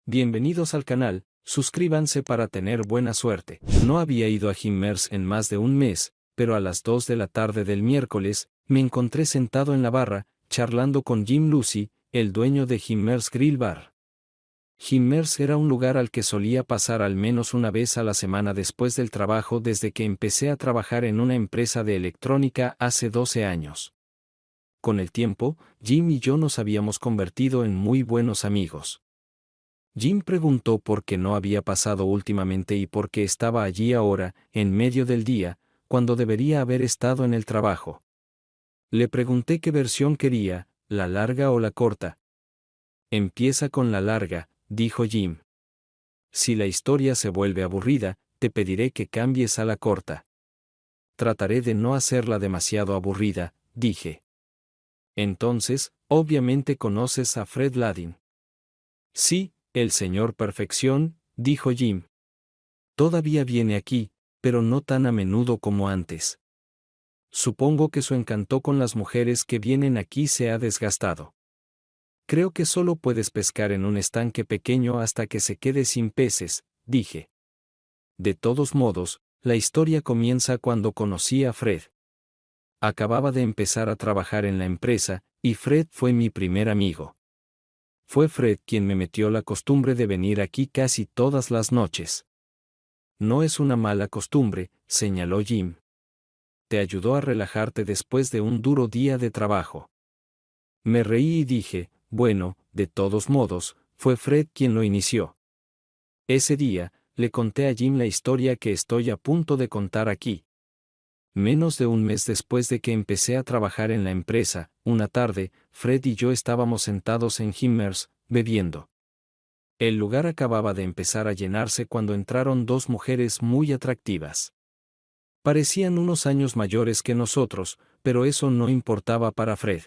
Bienvenidos al canal, suscríbanse para tener buena suerte. No había ido a Jimmers en más de un mes, pero a las 2 de la tarde del miércoles, me encontré sentado en la barra, charlando con Jim Lucy, el dueño de Jimmers Grill Bar. Jimmers era un lugar al que solía pasar al menos una vez a la semana después del trabajo desde que empecé a trabajar en una empresa de electrónica hace 12 años. Con el tiempo, Jim y yo nos habíamos convertido en muy buenos amigos. Jim preguntó por qué no había pasado últimamente y por qué estaba allí ahora, en medio del día, cuando debería haber estado en el trabajo. Le pregunté qué versión quería, la larga o la corta. Empieza con la larga, dijo Jim. Si la historia se vuelve aburrida, te pediré que cambies a la corta. Trataré de no hacerla demasiado aburrida, dije. Entonces, obviamente conoces a Fred Ladin. Sí, el señor Perfección, dijo Jim. Todavía viene aquí, pero no tan a menudo como antes. Supongo que su encanto con las mujeres que vienen aquí se ha desgastado. Creo que solo puedes pescar en un estanque pequeño hasta que se quede sin peces, dije. De todos modos, la historia comienza cuando conocí a Fred. Acababa de empezar a trabajar en la empresa, y Fred fue mi primer amigo. Fue Fred quien me metió la costumbre de venir aquí casi todas las noches. No es una mala costumbre, señaló Jim. Te ayudó a relajarte después de un duro día de trabajo. Me reí y dije, bueno, de todos modos, fue Fred quien lo inició. Ese día, le conté a Jim la historia que estoy a punto de contar aquí. Menos de un mes después de que empecé a trabajar en la empresa, una tarde, Fred y yo estábamos sentados en Jimmers, bebiendo. El lugar acababa de empezar a llenarse cuando entraron dos mujeres muy atractivas. Parecían unos años mayores que nosotros, pero eso no importaba para Fred.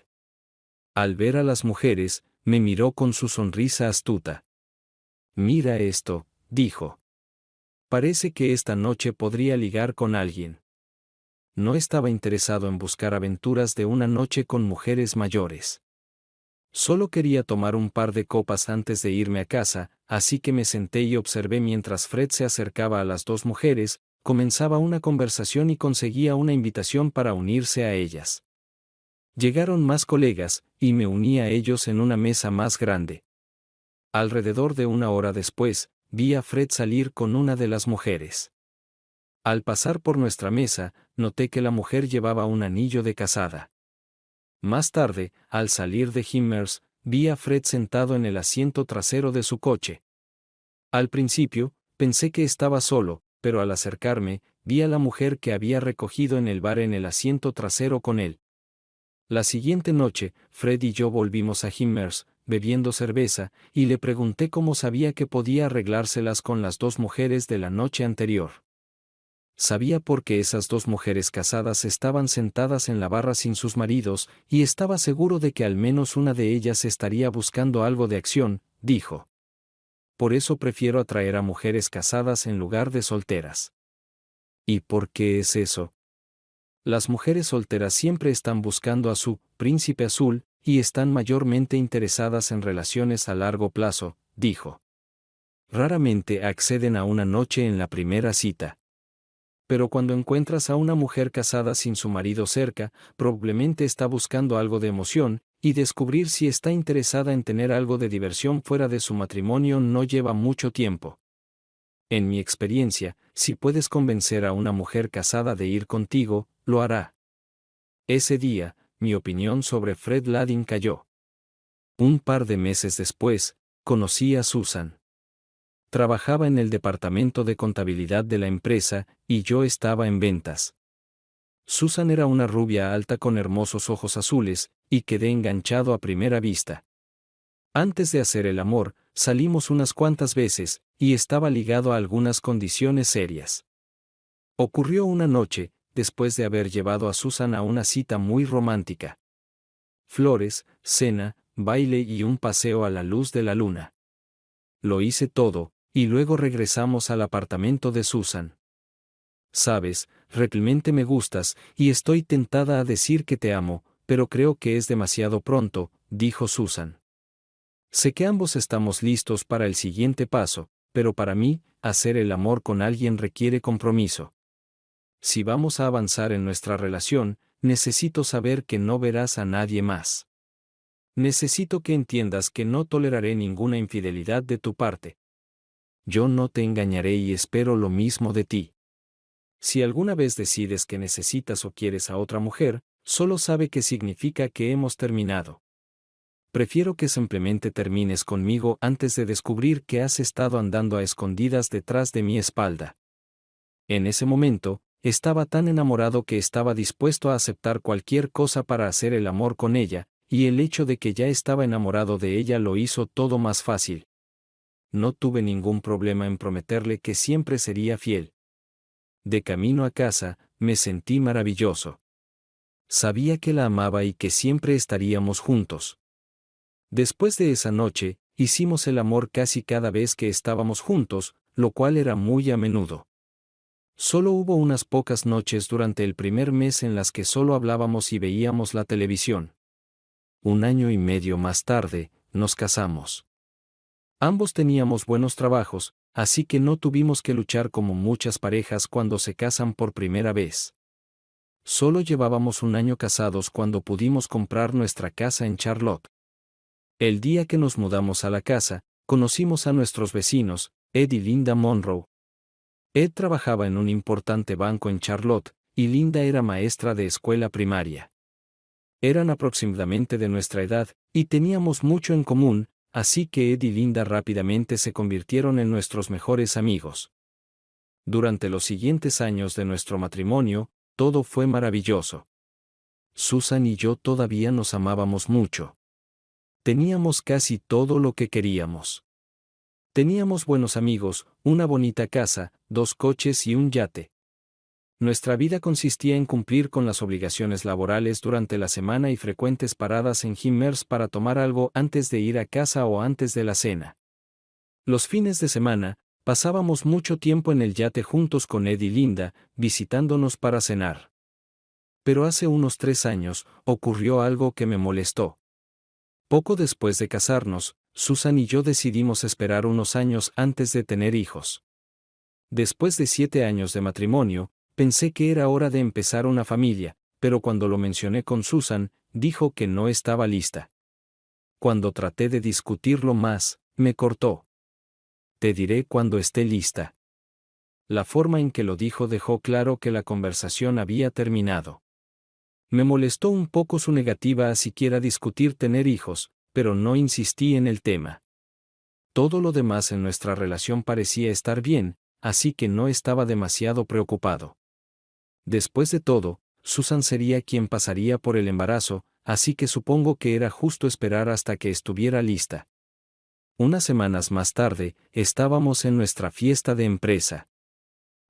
Al ver a las mujeres, me miró con su sonrisa astuta. Mira esto, dijo. Parece que esta noche podría ligar con alguien. No estaba interesado en buscar aventuras de una noche con mujeres mayores. Solo quería tomar un par de copas antes de irme a casa, así que me senté y observé mientras Fred se acercaba a las dos mujeres, comenzaba una conversación y conseguía una invitación para unirse a ellas. Llegaron más colegas, y me uní a ellos en una mesa más grande. Alrededor de una hora después, vi a Fred salir con una de las mujeres. Al pasar por nuestra mesa, noté que la mujer llevaba un anillo de casada. Más tarde, al salir de Jimmers, vi a Fred sentado en el asiento trasero de su coche. Al principio, pensé que estaba solo, pero al acercarme, vi a la mujer que había recogido en el bar en el asiento trasero con él. La siguiente noche, Fred y yo volvimos a Jimmers, bebiendo cerveza, y le pregunté cómo sabía que podía arreglárselas con las dos mujeres de la noche anterior. Sabía por qué esas dos mujeres casadas estaban sentadas en la barra sin sus maridos, y estaba seguro de que al menos una de ellas estaría buscando algo de acción, dijo. Por eso prefiero atraer a mujeres casadas en lugar de solteras. ¿Y por qué es eso? Las mujeres solteras siempre están buscando a su príncipe azul, y están mayormente interesadas en relaciones a largo plazo, dijo. Raramente acceden a una noche en la primera cita. Pero cuando encuentras a una mujer casada sin su marido cerca, probablemente está buscando algo de emoción, y descubrir si está interesada en tener algo de diversión fuera de su matrimonio no lleva mucho tiempo. En mi experiencia, si puedes convencer a una mujer casada de ir contigo, lo hará. Ese día, mi opinión sobre Fred Ladin cayó. Un par de meses después, conocí a Susan. Trabajaba en el departamento de contabilidad de la empresa, y yo estaba en ventas. Susan era una rubia alta con hermosos ojos azules, y quedé enganchado a primera vista. Antes de hacer el amor, salimos unas cuantas veces, y estaba ligado a algunas condiciones serias. Ocurrió una noche, después de haber llevado a Susan a una cita muy romántica. Flores, cena, baile y un paseo a la luz de la luna. Lo hice todo, y luego regresamos al apartamento de Susan. Sabes, realmente me gustas, y estoy tentada a decir que te amo, pero creo que es demasiado pronto, dijo Susan. Sé que ambos estamos listos para el siguiente paso, pero para mí, hacer el amor con alguien requiere compromiso. Si vamos a avanzar en nuestra relación, necesito saber que no verás a nadie más. Necesito que entiendas que no toleraré ninguna infidelidad de tu parte. Yo no te engañaré y espero lo mismo de ti. Si alguna vez decides que necesitas o quieres a otra mujer, solo sabe que significa que hemos terminado. Prefiero que simplemente termines conmigo antes de descubrir que has estado andando a escondidas detrás de mi espalda. En ese momento, estaba tan enamorado que estaba dispuesto a aceptar cualquier cosa para hacer el amor con ella, y el hecho de que ya estaba enamorado de ella lo hizo todo más fácil. No tuve ningún problema en prometerle que siempre sería fiel. De camino a casa, me sentí maravilloso. Sabía que la amaba y que siempre estaríamos juntos. Después de esa noche, hicimos el amor casi cada vez que estábamos juntos, lo cual era muy a menudo. Solo hubo unas pocas noches durante el primer mes en las que solo hablábamos y veíamos la televisión. 1 año y medio más tarde, nos casamos. Ambos teníamos buenos trabajos, así que no tuvimos que luchar como muchas parejas cuando se casan por primera vez. Solo llevábamos 1 año casados cuando pudimos comprar nuestra casa en Charlotte. El día que nos mudamos a la casa, conocimos a nuestros vecinos, Ed y Linda Monroe. Ed trabajaba en un importante banco en Charlotte, y Linda era maestra de escuela primaria. Eran aproximadamente de nuestra edad, y teníamos mucho en común, así que Ed y Linda rápidamente se convirtieron en nuestros mejores amigos. Durante los siguientes años de nuestro matrimonio, todo fue maravilloso. Susan y yo todavía nos amábamos mucho. Teníamos casi todo lo que queríamos. Teníamos buenos amigos, una bonita casa, 2 coches y un yate. Nuestra vida consistía en cumplir con las obligaciones laborales durante la semana y frecuentes paradas en Himmers para tomar algo antes de ir a casa o antes de la cena. Los fines de semana, pasábamos mucho tiempo en el yate juntos con Ed y Linda, visitándonos para cenar. Pero hace unos 3 años, ocurrió algo que me molestó. Poco después de casarnos, Susan y yo decidimos esperar unos años antes de tener hijos. Después de 7 años de matrimonio, pensé que era hora de empezar una familia, pero cuando lo mencioné con Susan, dijo que no estaba lista. Cuando traté de discutirlo más, me cortó. Te diré cuando esté lista. La forma en que lo dijo dejó claro que la conversación había terminado. Me molestó un poco su negativa a siquiera discutir tener hijos, pero no insistí en el tema. Todo lo demás en nuestra relación parecía estar bien, así que no estaba demasiado preocupado. Después de todo, Susan sería quien pasaría por el embarazo, así que supongo que era justo esperar hasta que estuviera lista. Unas semanas más tarde, estábamos en nuestra fiesta de empresa.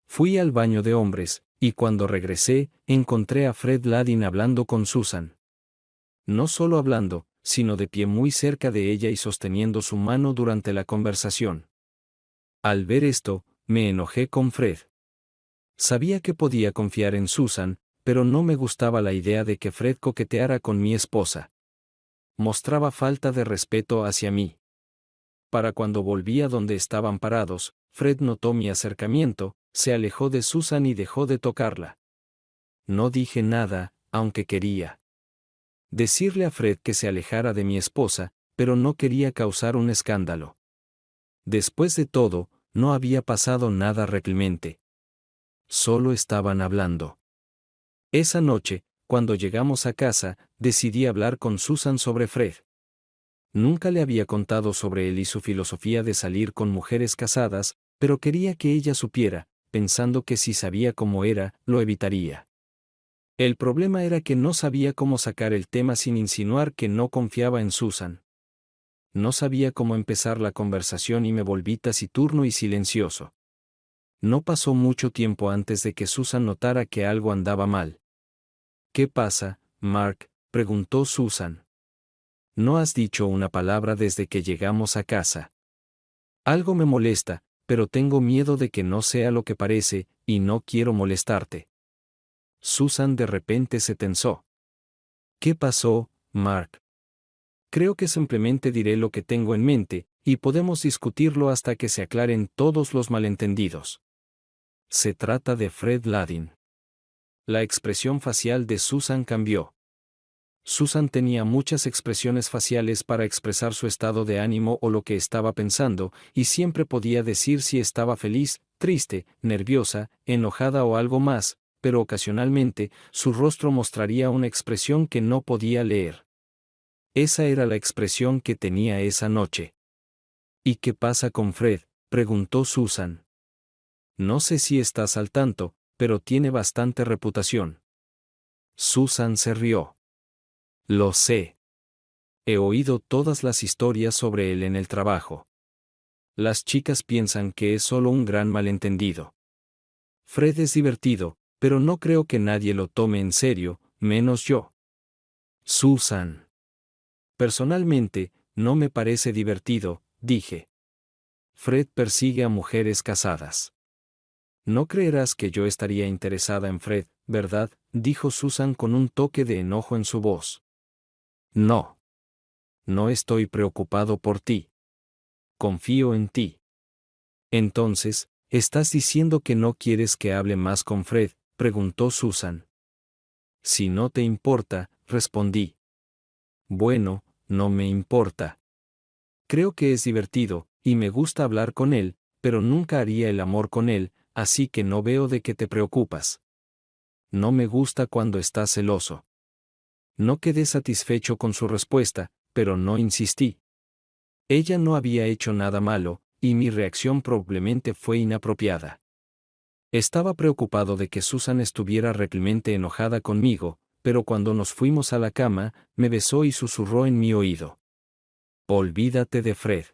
Fui al baño de hombres, y cuando regresé, encontré a Fred Ladin hablando con Susan. No solo hablando, sino de pie muy cerca de ella y sosteniendo su mano durante la conversación. Al ver esto, me enojé con Fred. Sabía que podía confiar en Susan, pero no me gustaba la idea de que Fred coqueteara con mi esposa. Mostraba falta de respeto hacia mí. Para cuando volví a donde estaban parados, Fred notó mi acercamiento, se alejó de Susan y dejó de tocarla. No dije nada, aunque quería decirle a Fred que se alejara de mi esposa, pero no quería causar un escándalo. Después de todo, no había pasado nada realmente. Solo estaban hablando. Esa noche, cuando llegamos a casa, decidí hablar con Susan sobre Fred. Nunca le había contado sobre él y su filosofía de salir con mujeres casadas, pero quería que ella supiera, pensando que si sabía cómo era, lo evitaría. El problema era que no sabía cómo sacar el tema sin insinuar que no confiaba en Susan. No sabía cómo empezar la conversación y me volví taciturno y silencioso. No pasó mucho tiempo antes de que Susan notara que algo andaba mal. ¿Qué pasa, Mark?, preguntó Susan. No has dicho una palabra desde que llegamos a casa. Algo me molesta, pero tengo miedo de que no sea lo que parece, y no quiero molestarte. Susan de repente se tensó. ¿Qué pasó, Mark? Creo que simplemente diré lo que tengo en mente, y podemos discutirlo hasta que se aclaren todos los malentendidos. Se trata de Fred Ladin. La expresión facial de Susan cambió. Susan tenía muchas expresiones faciales para expresar su estado de ánimo o lo que estaba pensando, y siempre podía decir si estaba feliz, triste, nerviosa, enojada o algo más, pero ocasionalmente, su rostro mostraría una expresión que no podía leer. Esa era la expresión que tenía esa noche. ¿Y qué pasa con Fred?, preguntó Susan. No sé si estás al tanto, pero tiene bastante reputación. Susan se rió. Lo sé. He oído todas las historias sobre él en el trabajo. Las chicas piensan que es solo un gran malentendido. Fred es divertido, pero no creo que nadie lo tome en serio, menos yo. Susan. Personalmente, no me parece divertido, dije. Fred persigue a mujeres casadas. No creerás que yo estaría interesada en Fred, ¿verdad?, dijo Susan con un toque de enojo en su voz. No. No estoy preocupado por ti. Confío en ti. Entonces, ¿estás diciendo que no quieres que hable más con Fred?, preguntó Susan. Si no te importa, respondí. Bueno, no me importa. Creo que es divertido, y me gusta hablar con él, pero nunca haría el amor con él, así que no veo de qué te preocupas. No me gusta cuando estás celoso. No quedé satisfecho con su respuesta, pero no insistí. Ella no había hecho nada malo, y mi reacción probablemente fue inapropiada. Estaba preocupado de que Susan estuviera realmente enojada conmigo, pero cuando nos fuimos a la cama, me besó y susurró en mi oído. Olvídate de Fred.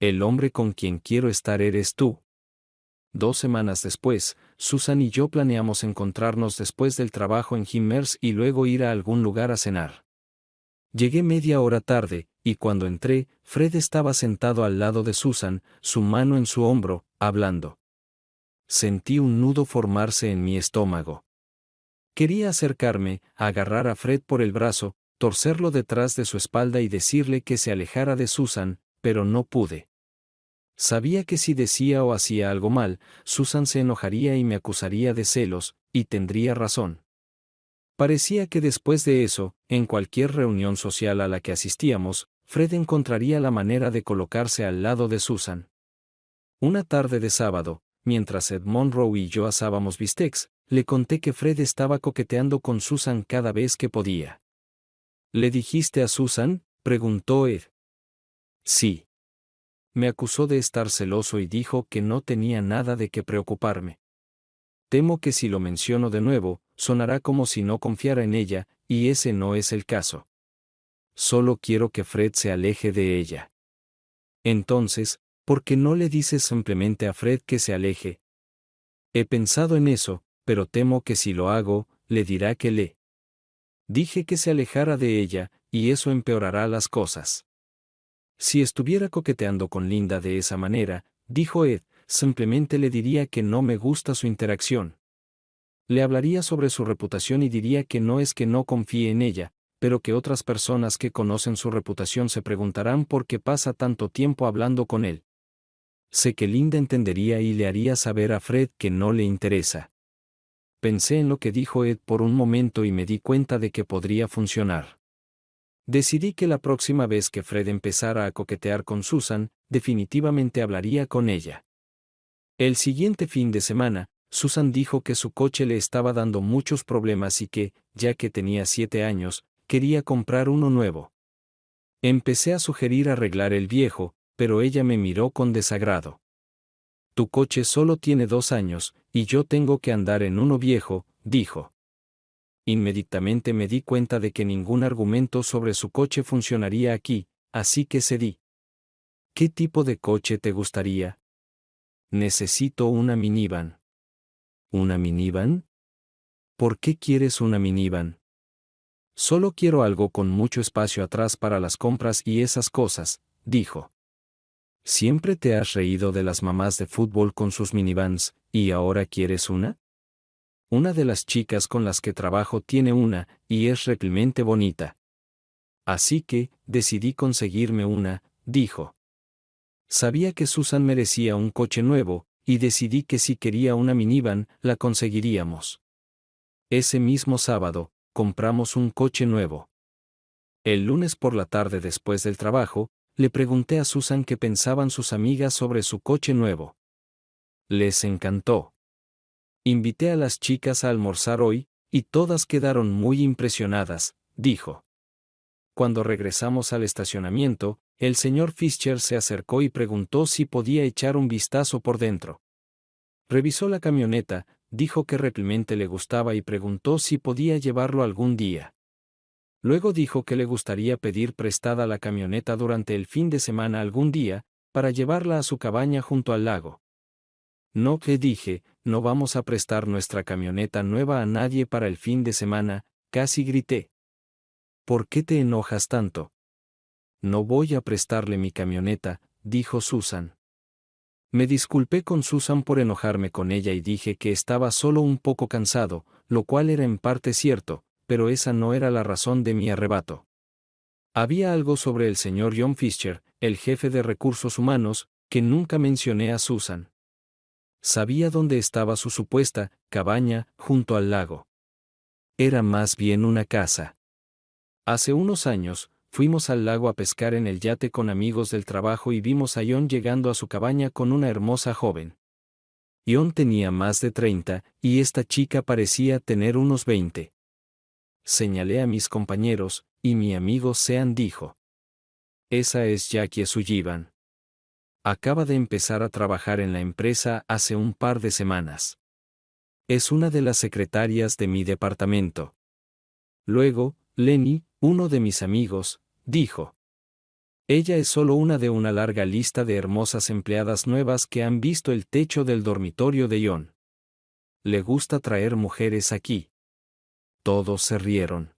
El hombre con quien quiero estar eres tú. 2 semanas después, Susan y yo planeamos encontrarnos después del trabajo en Himmers y luego ir a algún lugar a cenar. Llegué media hora tarde, y cuando entré, Fred estaba sentado al lado de Susan, su mano en su hombro, hablando. Sentí un nudo formarse en mi estómago. Quería acercarme, agarrar a Fred por el brazo, torcerlo detrás de su espalda y decirle que se alejara de Susan, pero no pude. Sabía que si decía o hacía algo mal, Susan se enojaría y me acusaría de celos, y tendría razón. Parecía que después de eso, en cualquier reunión social a la que asistíamos, Fred encontraría la manera de colocarse al lado de Susan. Una tarde de sábado, mientras Ed Monroe y yo asábamos bistecs, le conté que Fred estaba coqueteando con Susan cada vez que podía. ¿Le dijiste a Susan?, preguntó Ed. Sí. Me acusó de estar celoso y dijo que no tenía nada de qué preocuparme. Temo que si lo menciono de nuevo, sonará como si no confiara en ella, y ese no es el caso. Solo quiero que Fred se aleje de ella. Entonces, ¿por qué no le dices simplemente a Fred que se aleje? He pensado en eso, pero temo que si lo hago, le dirá que le dije que se alejara de ella, y eso empeorará las cosas. Si estuviera coqueteando con Linda de esa manera, dijo Ed, simplemente le diría que no me gusta su interacción. Le hablaría sobre su reputación y diría que no es que no confíe en ella, pero que otras personas que conocen su reputación se preguntarán por qué pasa tanto tiempo hablando con él. Sé que Linda entendería y le haría saber a Fred que no le interesa. Pensé en lo que dijo Ed por un momento y me di cuenta de que podría funcionar. Decidí que la próxima vez que Fred empezara a coquetear con Susan, definitivamente hablaría con ella. El siguiente fin de semana, Susan dijo que su coche le estaba dando muchos problemas y que, ya que tenía 7 años, quería comprar uno nuevo. Empecé a sugerir arreglar el viejo, pero ella me miró con desagrado. Tu coche solo tiene 2 años, y yo tengo que andar en uno viejo, dijo. Inmediatamente me di cuenta de que ningún argumento sobre su coche funcionaría aquí, así que cedí. ¿Qué tipo de coche te gustaría? Necesito una minivan. ¿Una minivan? ¿Por qué quieres una minivan? Solo quiero algo con mucho espacio atrás para las compras y esas cosas, dijo. ¿Siempre te has reído de las mamás de fútbol con sus minivans, y ahora quieres una? Una de las chicas con las que trabajo tiene una, y es realmente bonita. Así que, decidí conseguirme una, dijo. Sabía que Susan merecía un coche nuevo, y decidí que si quería una minivan, la conseguiríamos. Ese mismo sábado, compramos un coche nuevo. El lunes por la tarde después del trabajo, le pregunté a Susan qué pensaban sus amigas sobre su coche nuevo. Les encantó. Invité a las chicas a almorzar hoy, y todas quedaron muy impresionadas, dijo. Cuando regresamos al estacionamiento, el señor Fischer se acercó y preguntó si podía echar un vistazo por dentro. Revisó la camioneta, dijo que realmente le gustaba y preguntó si podía llevarlo algún día. Luego dijo que le gustaría pedir prestada la camioneta durante el fin de semana algún día, para llevarla a su cabaña junto al lago. No, le dije, no vamos a prestar nuestra camioneta nueva a nadie para el fin de semana, casi grité. ¿Por qué te enojas tanto? No voy a prestarle mi camioneta, dijo Susan. Me disculpé con Susan por enojarme con ella y dije que estaba solo un poco cansado, lo cual era en parte cierto, pero esa no era la razón de mi arrebato. Había algo sobre el señor John Fischer, el jefe de recursos humanos, que nunca mencioné a Susan. Sabía dónde estaba su supuesta cabaña, junto al lago. Era más bien una casa. Hace unos años, fuimos al lago a pescar en el yate con amigos del trabajo y vimos a John llegando a su cabaña con una hermosa joven. John tenía más de 30, y esta chica parecía tener unos 20. Señalé a mis compañeros, y mi amigo Sean dijo. Esa es Jackie Sullivan. Acaba de empezar a trabajar en la empresa hace un par de semanas. Es una de las secretarias de mi departamento. Luego, Lenny, uno de mis amigos, dijo. Ella es solo una de una larga lista de hermosas empleadas nuevas que han visto el techo del dormitorio de John. Le gusta traer mujeres aquí. Todos se rieron.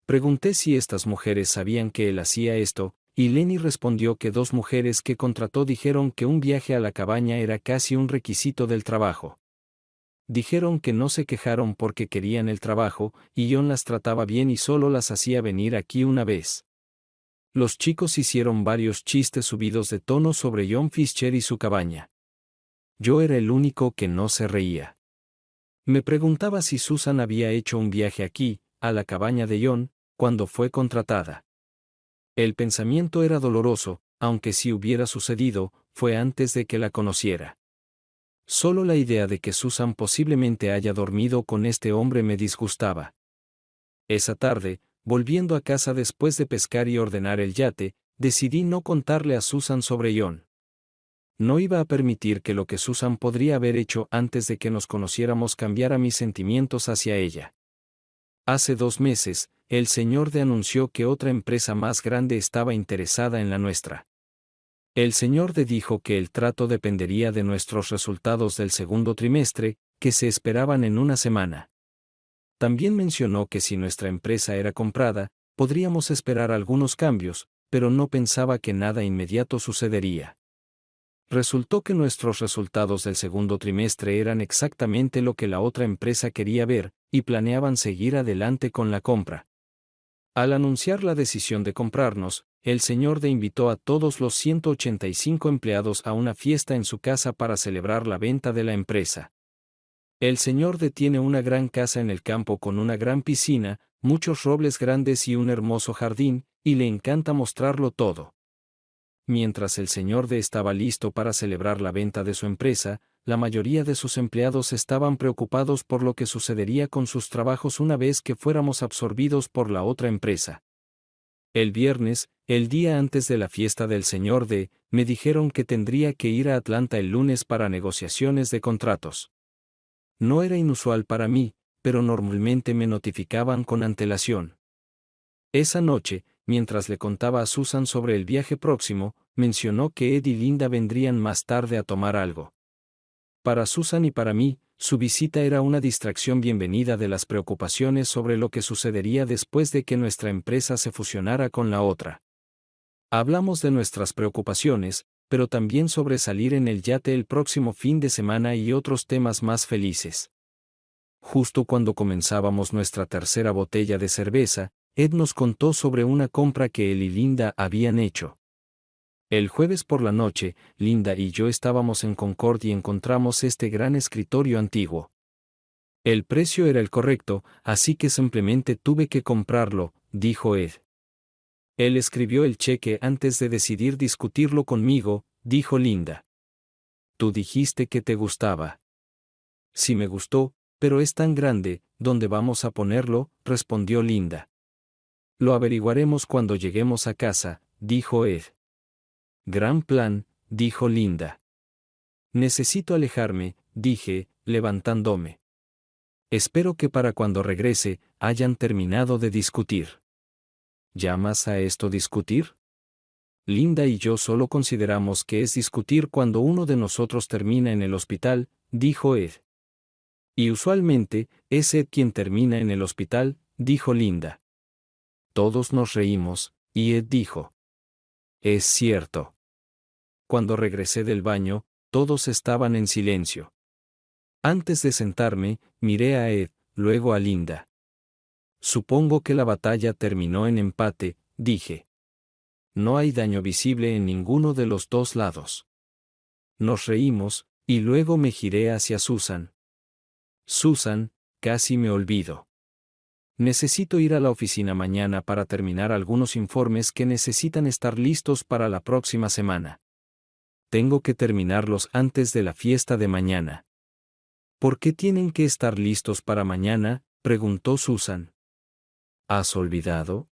Pregunté si estas mujeres sabían que él hacía esto, y Lenny respondió que 2 mujeres que contrató dijeron que un viaje a la cabaña era casi un requisito del trabajo. Dijeron que no se quejaron porque querían el trabajo, y John las trataba bien y solo las hacía venir aquí una vez. Los chicos hicieron varios chistes subidos de tono sobre John Fischer y su cabaña. Yo era el único que no se reía. Me preguntaba si Susan había hecho un viaje aquí, a la cabaña de John, cuando fue contratada. El pensamiento era doloroso, aunque si hubiera sucedido, fue antes de que la conociera. Solo la idea de que Susan posiblemente haya dormido con este hombre me disgustaba. Esa tarde, volviendo a casa después de pescar y ordenar el yate, decidí no contarle a Susan sobre John. No iba a permitir que lo que Susan podría haber hecho antes de que nos conociéramos cambiara mis sentimientos hacia ella. Hace 2 meses, el señor D anunció que otra empresa más grande estaba interesada en la nuestra. El señor D dijo que el trato dependería de nuestros resultados del segundo trimestre, que se esperaban en una semana. También mencionó que si nuestra empresa era comprada, podríamos esperar algunos cambios, pero no pensaba que nada inmediato sucedería. Resultó que nuestros resultados del segundo trimestre eran exactamente lo que la otra empresa quería ver, y planeaban seguir adelante con la compra. Al anunciar la decisión de comprarnos, el señor D invitó a todos los 185 empleados a una fiesta en su casa para celebrar la venta de la empresa. El señor D tiene una gran casa en el campo con una gran piscina, muchos robles grandes y un hermoso jardín, y le encanta mostrarlo todo. Mientras el señor D estaba listo para celebrar la venta de su empresa, la mayoría de sus empleados estaban preocupados por lo que sucedería con sus trabajos una vez que fuéramos absorbidos por la otra empresa. El viernes, el día antes de la fiesta del señor D, me dijeron que tendría que ir a Atlanta el lunes para negociaciones de contratos. No era inusual para mí, pero normalmente me notificaban con antelación. Esa noche, mientras le contaba a Susan sobre el viaje próximo, mencionó que Ed y Linda vendrían más tarde a tomar algo. Para Susan y para mí, su visita era una distracción bienvenida de las preocupaciones sobre lo que sucedería después de que nuestra empresa se fusionara con la otra. Hablamos de nuestras preocupaciones, pero también sobre salir en el yate el próximo fin de semana y otros temas más felices. Justo cuando comenzábamos nuestra tercera botella de cerveza, Ed nos contó sobre una compra que él y Linda habían hecho. El jueves por la noche, Linda y yo estábamos en Concord y encontramos este gran escritorio antiguo. El precio era el correcto, así que simplemente tuve que comprarlo, dijo Ed. Él escribió el cheque antes de decidir discutirlo conmigo, dijo Linda. Tú dijiste que te gustaba. Sí me gustó, pero es tan grande, ¿dónde vamos a ponerlo?, respondió Linda. Lo averiguaremos cuando lleguemos a casa, dijo Ed. Gran plan, dijo Linda. Necesito alejarme, dije, levantándome. Espero que para cuando regrese, hayan terminado de discutir. ¿Llamas a esto discutir? Linda y yo solo consideramos que es discutir cuando uno de nosotros termina en el hospital, dijo Ed. Y usualmente, es Ed quien termina en el hospital, dijo Linda. Todos nos reímos, y Ed dijo. Es cierto. Cuando regresé del baño, todos estaban en silencio. Antes de sentarme, miré a Ed, luego a Linda. Supongo que la batalla terminó en empate, dije. No hay daño visible en ninguno de los dos lados. Nos reímos, y luego me giré hacia Susan. Susan, casi me olvido. Necesito ir a la oficina mañana para terminar algunos informes que necesitan estar listos para la próxima semana. Tengo que terminarlos antes de la fiesta de mañana. ¿Por qué tienen que estar listos para mañana?, preguntó Susan. ¿Has olvidado?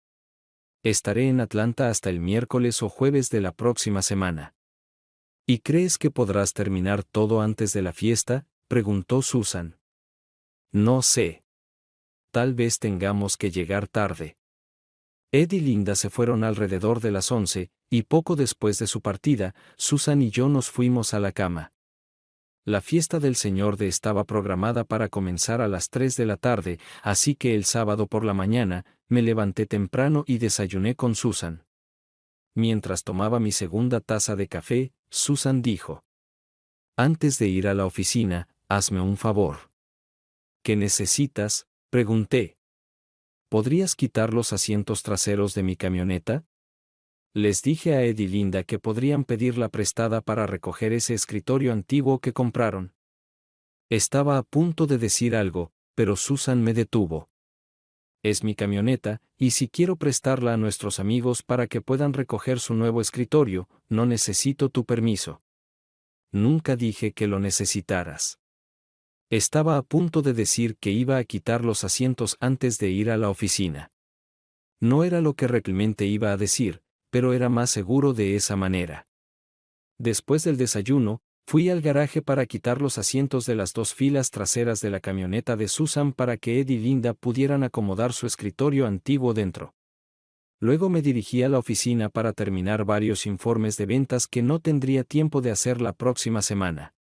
Estaré en Atlanta hasta el miércoles o jueves de la próxima semana. ¿Y crees que podrás terminar todo antes de la fiesta?, preguntó Susan. No sé. Tal vez tengamos que llegar tarde. Ed y Linda se fueron alrededor de las 11, y poco después de su partida, Susan y yo nos fuimos a la cama. La fiesta del Señor D estaba programada para comenzar a las 3 de la tarde, así que el sábado por la mañana, me levanté temprano y desayuné con Susan. Mientras tomaba mi segunda taza de café, Susan dijo. Antes de ir a la oficina, hazme un favor. ¿Qué necesitas?, pregunté. ¿Podrías quitar los asientos traseros de mi camioneta? Les dije a Ed y Linda que podrían pedirla prestada para recoger ese escritorio antiguo que compraron. Estaba a punto de decir algo, pero Susan me detuvo. Es mi camioneta, y si quiero prestarla a nuestros amigos para que puedan recoger su nuevo escritorio, no necesito tu permiso. Nunca dije que lo necesitaras. Estaba a punto de decir que iba a quitar los asientos antes de ir a la oficina. No era lo que realmente iba a decir, pero era más seguro de esa manera. Después del desayuno, fui al garaje para quitar los asientos de las dos filas traseras de la camioneta de Susan para que Ed y Linda pudieran acomodar su escritorio antiguo dentro. Luego me dirigí a la oficina para terminar varios informes de ventas que no tendría tiempo de hacer la próxima semana.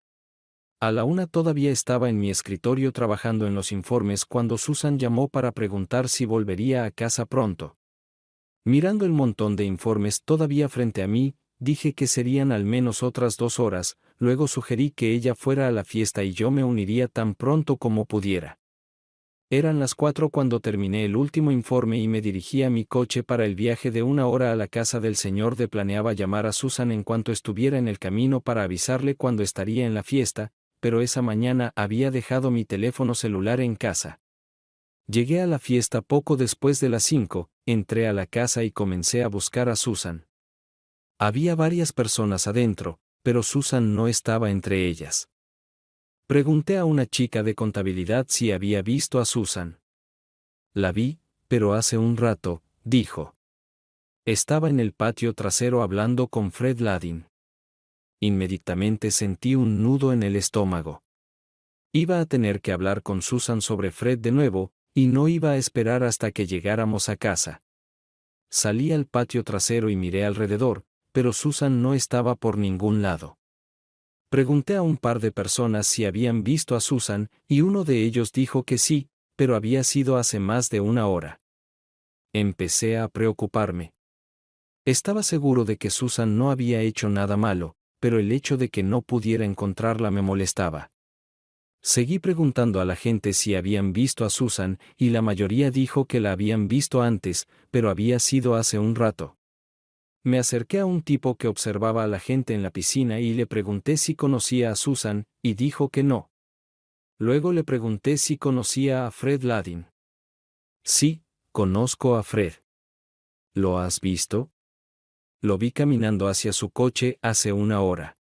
A la 1 todavía estaba en mi escritorio trabajando en los informes cuando Susan llamó para preguntar si volvería a casa pronto. Mirando el montón de informes todavía frente a mí, dije que serían al menos otras 2 horas, luego sugerí que ella fuera a la fiesta y yo me uniría tan pronto como pudiera. Eran las 4 cuando terminé el último informe y me dirigí a mi coche para el viaje de 1 hora a la casa del señor D. Planeaba llamar a Susan en cuanto estuviera en el camino para avisarle cuando estaría en la fiesta, pero esa mañana había dejado mi teléfono celular en casa. Llegué a la fiesta poco después de las 5, entré a la casa y comencé a buscar a Susan. Había varias personas adentro, pero Susan no estaba entre ellas. Pregunté a una chica de contabilidad si había visto a Susan. La vi, pero hace un rato, dijo. Estaba en el patio trasero hablando con Fred Ladin. Inmediatamente sentí un nudo en el estómago. Iba a tener que hablar con Susan sobre Fred de nuevo, y no iba a esperar hasta que llegáramos a casa. Salí al patio trasero y miré alrededor, pero Susan no estaba por ningún lado. Pregunté a un par de personas si habían visto a Susan, y uno de ellos dijo que sí, pero había sido hace más de 1 hora. Empecé a preocuparme. Estaba seguro de que Susan no había hecho nada malo, pero el hecho de que no pudiera encontrarla me molestaba. Seguí preguntando a la gente si habían visto a Susan, y la mayoría dijo que la habían visto antes, pero había sido hace un rato. Me acerqué a un tipo que observaba a la gente en la piscina y le pregunté si conocía a Susan, y dijo que no. Luego le pregunté si conocía a Fred Ladin. Sí, conozco a Fred. ¿Lo has visto? Lo vi caminando hacia su coche hace una hora.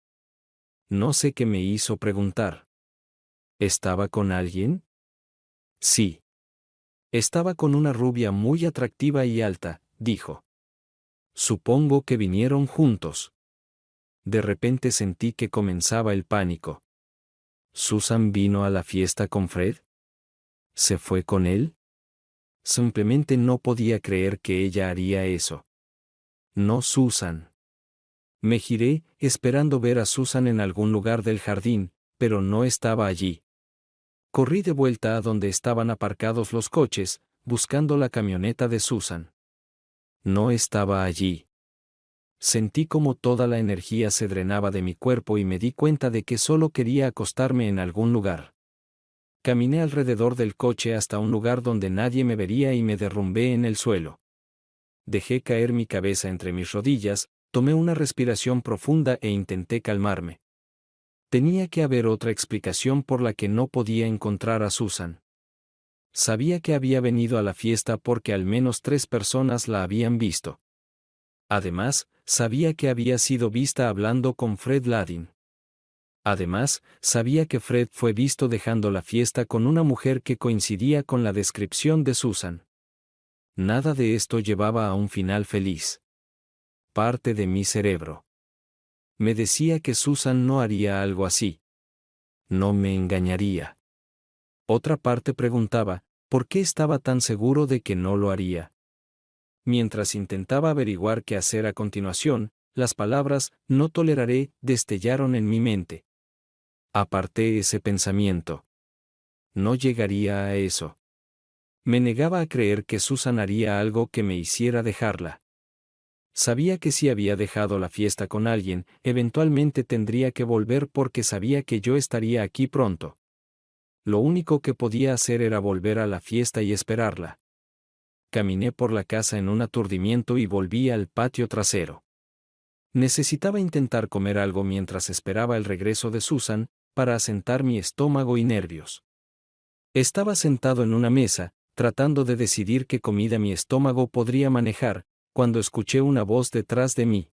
No sé qué me hizo preguntar. ¿Estaba con alguien? Sí. Estaba con una rubia muy atractiva y alta, dijo. Supongo que vinieron juntos. De repente sentí que comenzaba el pánico. ¿Susan vino a la fiesta con Fred? ¿Se fue con él? Simplemente no podía creer que ella haría eso. No, Susan. Me giré, esperando ver a Susan en algún lugar del jardín, pero no estaba allí. Corrí de vuelta a donde estaban aparcados los coches, buscando la camioneta de Susan. No estaba allí. Sentí como toda la energía se drenaba de mi cuerpo y me di cuenta de que solo quería acostarme en algún lugar. Caminé alrededor del coche hasta un lugar donde nadie me vería y me derrumbé en el suelo. Dejé caer mi cabeza entre mis rodillas, tomé una respiración profunda e intenté calmarme. Tenía que haber otra explicación por la que no podía encontrar a Susan. Sabía que había venido a la fiesta porque al menos 3 personas la habían visto. Además, sabía que había sido vista hablando con Fred Ladin. Además, sabía que Fred fue visto dejando la fiesta con una mujer que coincidía con la descripción de Susan. Nada de esto llevaba a un final feliz. Parte de mi cerebro me decía que Susan no haría algo así. No me engañaría. Otra parte preguntaba, ¿por qué estaba tan seguro de que no lo haría? Mientras intentaba averiguar qué hacer a continuación, las palabras «no toleraré» destellaron en mi mente. Aparté ese pensamiento. No llegaría a eso. Me negaba a creer que Susan haría algo que me hiciera dejarla. Sabía que si había dejado la fiesta con alguien, eventualmente tendría que volver porque sabía que yo estaría aquí pronto. Lo único que podía hacer era volver a la fiesta y esperarla. Caminé por la casa en un aturdimiento y volví al patio trasero. Necesitaba intentar comer algo mientras esperaba el regreso de Susan, para asentar mi estómago y nervios. Estaba sentado en una mesa, tratando de decidir qué comida mi estómago podría manejar, cuando escuché una voz detrás de mí.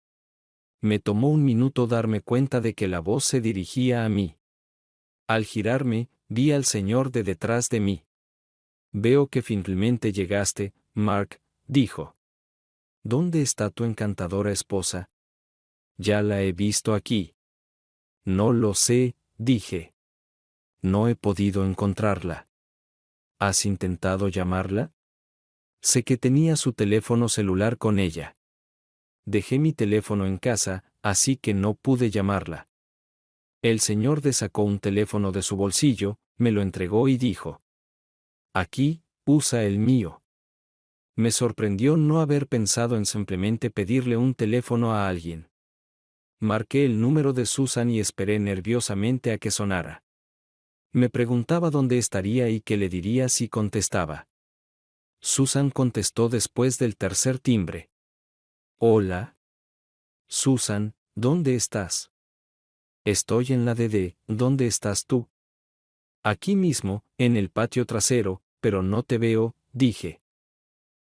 Me tomó un minuto darme cuenta de que la voz se dirigía a mí. Al girarme, vi al señor de detrás de mí. Veo que finalmente llegaste, Mark, dijo. ¿Dónde está tu encantadora esposa? Ya la he visto aquí. No lo sé, dije. No he podido encontrarla. ¿Has intentado llamarla? Sé que tenía su teléfono celular con ella. Dejé mi teléfono en casa, así que no pude llamarla. El señor sacó un teléfono de su bolsillo, me lo entregó y dijo. Aquí, usa el mío. Me sorprendió no haber pensado en simplemente pedirle un teléfono a alguien. Marqué el número de Susan y esperé nerviosamente a que sonara. Me preguntaba dónde estaría y qué le diría si contestaba. Susan contestó después del tercer timbre. Hola. Susan, ¿dónde estás? Estoy en la DD, ¿dónde estás tú? Aquí mismo, en el patio trasero, pero no te veo, dije.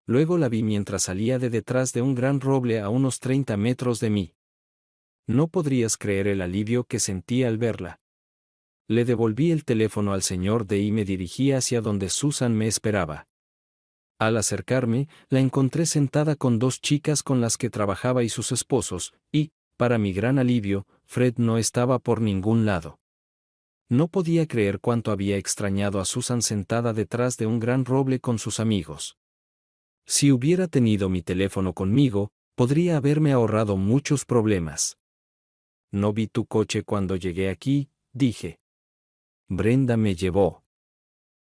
Luego la vi mientras salía de detrás de un gran roble a unos 30 metros de mí. No podrías creer el alivio que sentí al verla. Le devolví el teléfono al señor D y me dirigí hacia donde Susan me esperaba. Al acercarme, la encontré sentada con 2 chicas con las que trabajaba y sus esposos, y, para mi gran alivio, Fred no estaba por ningún lado. No podía creer cuánto había extrañado a Susan sentada detrás de un gran roble con sus amigos. Si hubiera tenido mi teléfono conmigo, podría haberme ahorrado muchos problemas. No vi tu coche cuando llegué aquí, dije. Brenda me llevó.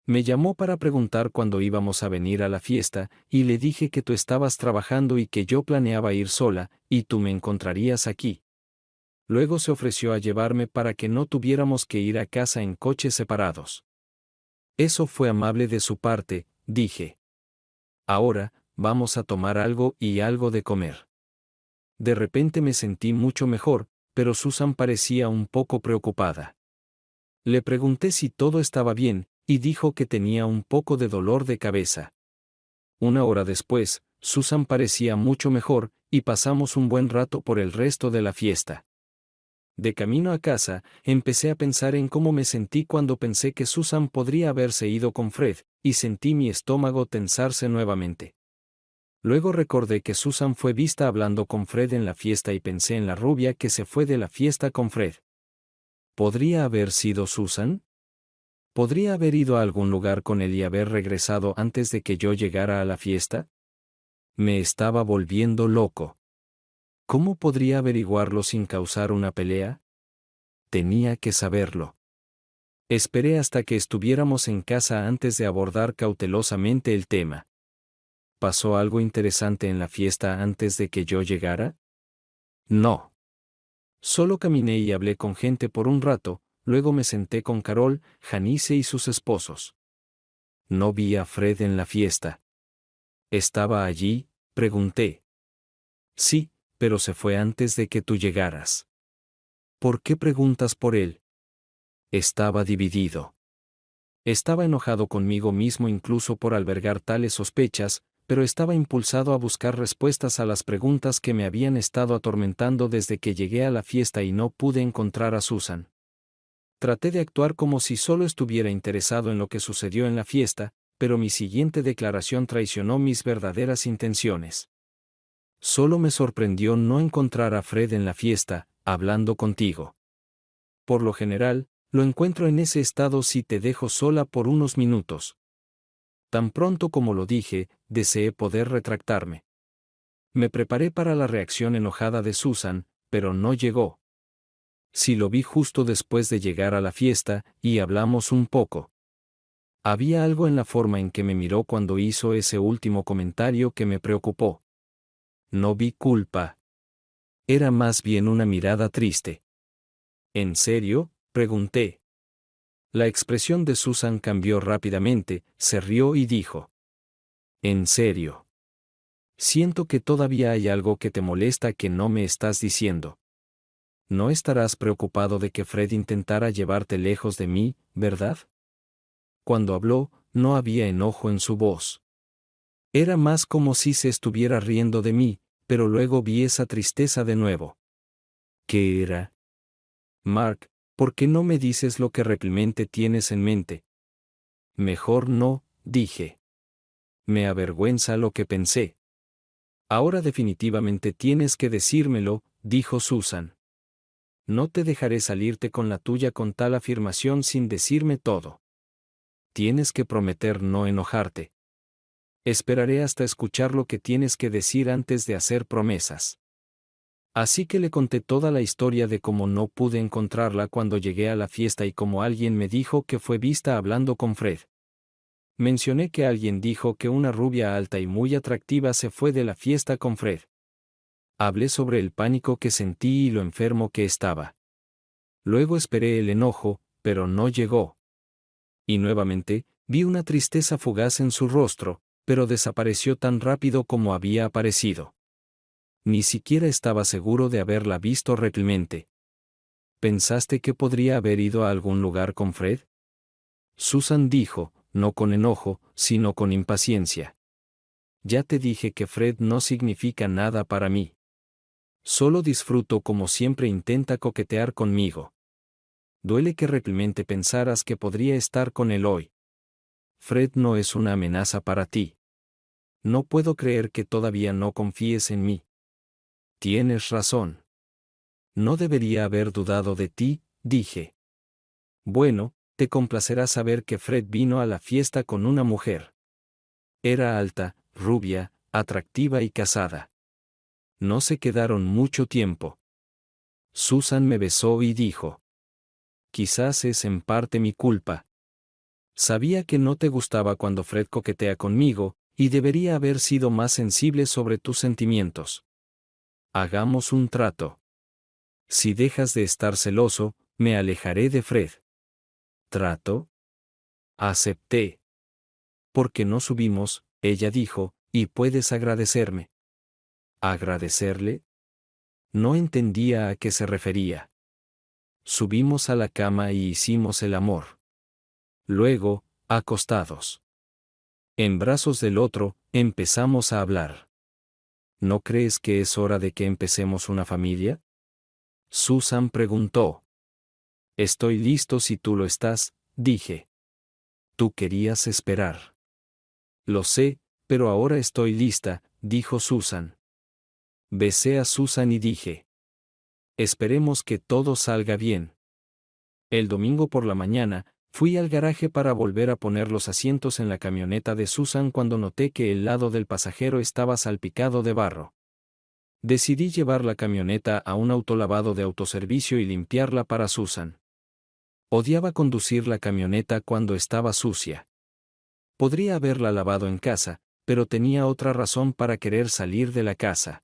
Me llamó para preguntar cuándo íbamos a venir a la fiesta, y le dije que tú estabas trabajando y que yo planeaba ir sola, y tú me encontrarías aquí. Luego se ofreció a llevarme para que no tuviéramos que ir a casa en coches separados. Eso fue amable de su parte, dije. Ahora, vamos a tomar algo y algo de comer. De repente me sentí mucho mejor, pero Susan parecía un poco preocupada. Le pregunté si todo estaba bien, y dijo que tenía un poco de dolor de cabeza. Una hora después, Susan parecía mucho mejor, y pasamos un buen rato por el resto de la fiesta. De camino a casa, empecé a pensar en cómo me sentí cuando pensé que Susan podría haberse ido con Fred, y sentí mi estómago tensarse nuevamente. Luego recordé que Susan fue vista hablando con Fred en la fiesta y pensé en la rubia que se fue de la fiesta con Fred. ¿Podría haber sido Susan? ¿Podría haber ido a algún lugar con él y haber regresado antes de que yo llegara a la fiesta? Me estaba volviendo loco. ¿Cómo podría averiguarlo sin causar una pelea? Tenía que saberlo. Esperé hasta que estuviéramos en casa antes de abordar cautelosamente el tema. ¿Pasó algo interesante en la fiesta antes de que yo llegara? No. Solo caminé y hablé con gente por un rato, luego me senté con Carol, Janice y sus esposos. No vi a Fred en la fiesta. ¿Estaba allí?, pregunté. Sí, pero se fue antes de que tú llegaras. ¿Por qué preguntas por él? Estaba dividido. Estaba enojado conmigo mismo incluso por albergar tales sospechas, pero estaba impulsado a buscar respuestas a las preguntas que me habían estado atormentando desde que llegué a la fiesta y no pude encontrar a Susan. Traté de actuar como si solo estuviera interesado en lo que sucedió en la fiesta, pero mi siguiente declaración traicionó mis verdaderas intenciones. Solo me sorprendió no encontrar a Fred en la fiesta, hablando contigo. Por lo general, lo encuentro en ese estado si te dejo sola por unos minutos. Tan pronto como lo dije, deseé poder retractarme. Me preparé para la reacción enojada de Susan, pero no llegó. Sí lo vi justo después de llegar a la fiesta, y hablamos un poco. Había algo en la forma en que me miró cuando hizo ese último comentario que me preocupó. No vi culpa. Era más bien una mirada triste. ¿En serio?, pregunté. La expresión de Susan cambió rápidamente, se rió y dijo. ¿En serio? Siento que todavía hay algo que te molesta que no me estás diciendo. No estarás preocupado de que Fred intentara llevarte lejos de mí, ¿verdad? Cuando habló, no había enojo en su voz. Era más como si se estuviera riendo de mí, pero luego vi esa tristeza de nuevo. ¿Qué era? Mark, ¿por qué no me dices lo que realmente tienes en mente? Mejor no, dije. Me avergüenza lo que pensé. Ahora definitivamente tienes que decírmelo, dijo Susan. No te dejaré salirte con la tuya con tal afirmación sin decirme todo. Tienes que prometer no enojarte. Esperaré hasta escuchar lo que tienes que decir antes de hacer promesas. Así que le conté toda la historia de cómo no pude encontrarla cuando llegué a la fiesta y cómo alguien me dijo que fue vista hablando con Fred. Mencioné que alguien dijo que una rubia alta y muy atractiva se fue de la fiesta con Fred. Hablé sobre el pánico que sentí y lo enfermo que estaba. Luego esperé el enojo, pero no llegó. Y nuevamente, vi una tristeza fugaz en su rostro, pero desapareció tan rápido como había aparecido. Ni siquiera estaba seguro de haberla visto realmente. ¿Pensaste que podría haber ido a algún lugar con Fred? Susan dijo, no con enojo, sino con impaciencia. Ya te dije que Fred no significa nada para mí. Solo disfruto como siempre intenta coquetear conmigo. Duele que realmente pensaras que podría estar con él hoy. Fred no es una amenaza para ti. No puedo creer que todavía no confíes en mí. Tienes razón. No debería haber dudado de ti, dije. Bueno, te complacerá saber que Fred vino a la fiesta con una mujer. Era alta, rubia, atractiva y casada. No se quedaron mucho tiempo. Susan me besó y dijo. Quizás es en parte mi culpa. Sabía que no te gustaba cuando Fred coquetea conmigo, y debería haber sido más sensible sobre tus sentimientos. Hagamos un trato. Si dejas de estar celoso, me alejaré de Fred. ¿Trato? Acepté. ¿Por qué no subimos?, ella dijo, y puedes agradecerme. ¿Agradecerle? No entendía a qué se refería. Subimos a la cama y hicimos el amor. Luego, acostados en brazos del otro, empezamos a hablar. ¿No crees que es hora de que empecemos una familia? Susan preguntó. Estoy listo si tú lo estás, dije. Tú querías esperar. Lo sé, pero ahora estoy lista, dijo Susan. Besé a Susan y dije. Esperemos que todo salga bien. El domingo por la mañana, fui al garaje para volver a poner los asientos en la camioneta de Susan cuando noté que el lado del pasajero estaba salpicado de barro. Decidí llevar la camioneta a un autolavado de autoservicio y limpiarla para Susan. Odiaba conducir la camioneta cuando estaba sucia. Podría haberla lavado en casa, pero tenía otra razón para querer salir de la casa.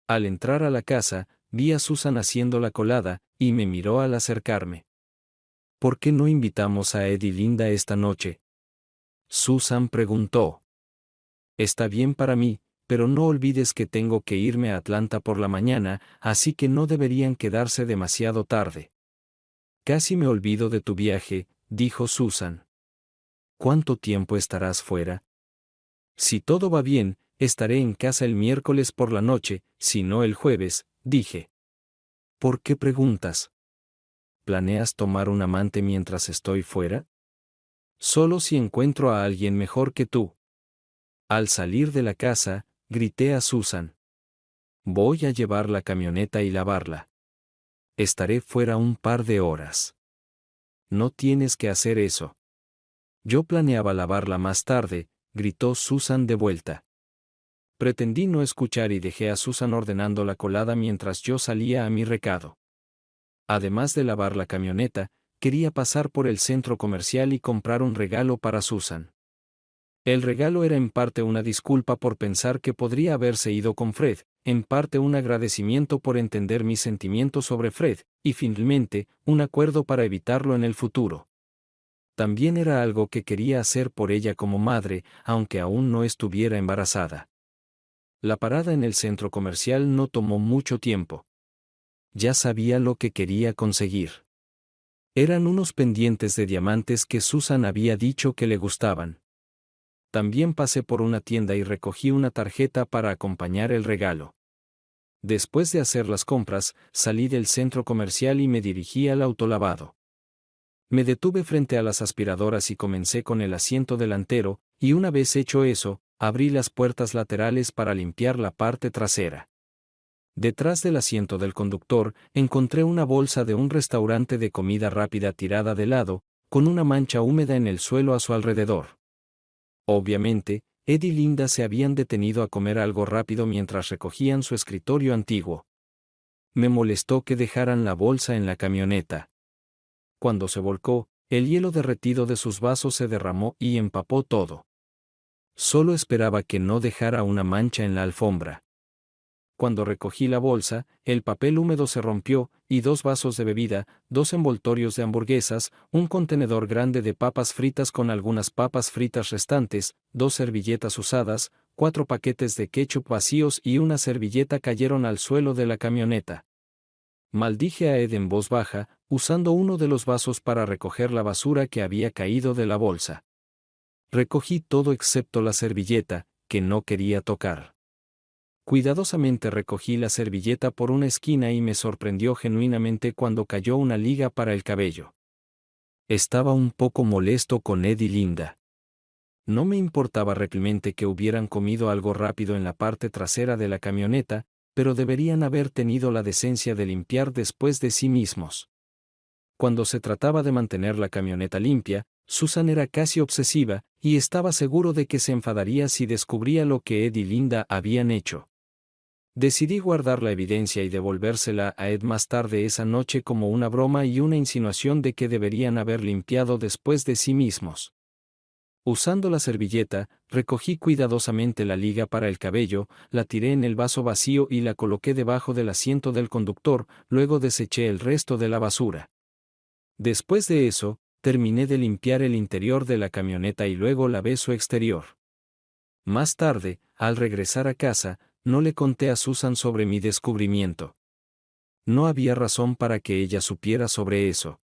Al entrar a la casa, vi a Susan haciendo la colada, y me miró al acercarme. ¿Por qué no invitamos a Ed y Linda esta noche? Susan preguntó. Está bien para mí, pero no olvides que tengo que irme a Atlanta por la mañana, así que no deberían quedarse demasiado tarde. Casi me olvido de tu viaje, dijo Susan. ¿Cuánto tiempo estarás fuera? Si todo va bien, estaré en casa el miércoles por la noche, si no el jueves, dije. ¿Por qué preguntas? ¿Planeas tomar un amante mientras estoy fuera? Solo si encuentro a alguien mejor que tú. Al salir de la casa, grité a Susan. Voy a llevar la camioneta y lavarla. Estaré fuera un par de horas. No tienes que hacer eso. Yo planeaba lavarla más tarde, gritó Susan de vuelta. Pretendí no escuchar y dejé a Susan ordenando la colada mientras yo salía a mi recado. Además de lavar la camioneta, quería pasar por el centro comercial y comprar un regalo para Susan. El regalo era en parte una disculpa por pensar que podría haberse ido con Fred, en parte un agradecimiento por entender mis sentimientos sobre Fred, y finalmente, un acuerdo para evitarlo en el futuro. También era algo que quería hacer por ella como madre, aunque aún no estuviera embarazada. La parada en el centro comercial no tomó mucho tiempo. Ya sabía lo que quería conseguir. Eran unos pendientes de diamantes que Susan había dicho que le gustaban. También pasé por una tienda y recogí una tarjeta para acompañar el regalo. Después de hacer las compras, salí del centro comercial y me dirigí al autolavado. Me detuve frente a las aspiradoras y comencé con el asiento delantero, y una vez hecho eso, abrí las puertas laterales para limpiar la parte trasera. Detrás del asiento del conductor, encontré una bolsa de un restaurante de comida rápida tirada de lado, con una mancha húmeda en el suelo a su alrededor. Obviamente, Ed y Linda se habían detenido a comer algo rápido mientras recogían su escritorio antiguo. Me molestó que dejaran la bolsa en la camioneta. Cuando se volcó, el hielo derretido de sus vasos se derramó y empapó todo. Solo esperaba que no dejara una mancha en la alfombra. Cuando recogí la bolsa, el papel húmedo se rompió, y 2 vasos de bebida, 2 envoltorios de hamburguesas, un contenedor grande de papas fritas con algunas papas fritas restantes, 2 servilletas usadas, 4 paquetes de ketchup vacíos y una servilleta cayeron al suelo de la camioneta. Maldije a Ed en voz baja, usando uno de los vasos para recoger la basura que había caído de la bolsa. Recogí todo excepto la servilleta, que no quería tocar. Cuidadosamente recogí la servilleta por una esquina y me sorprendió genuinamente cuando cayó una liga para el cabello. Estaba un poco molesto con Ed y Linda. No me importaba realmente que hubieran comido algo rápido en la parte trasera de la camioneta, pero deberían haber tenido la decencia de limpiar después de sí mismos. Cuando se trataba de mantener la camioneta limpia, Susan era casi obsesiva, y estaba seguro de que se enfadaría si descubría lo que Ed y Linda habían hecho. Decidí guardar la evidencia y devolvérsela a Ed más tarde esa noche como una broma y una insinuación de que deberían haber limpiado después de sí mismos. Usando la servilleta, recogí cuidadosamente la liga para el cabello, la tiré en el vaso vacío y la coloqué debajo del asiento del conductor, luego deseché el resto de la basura. Después de eso, terminé de limpiar el interior de la camioneta y luego lavé su exterior. Más tarde, al regresar a casa, no le conté a Susan sobre mi descubrimiento. No había razón para que ella supiera sobre eso.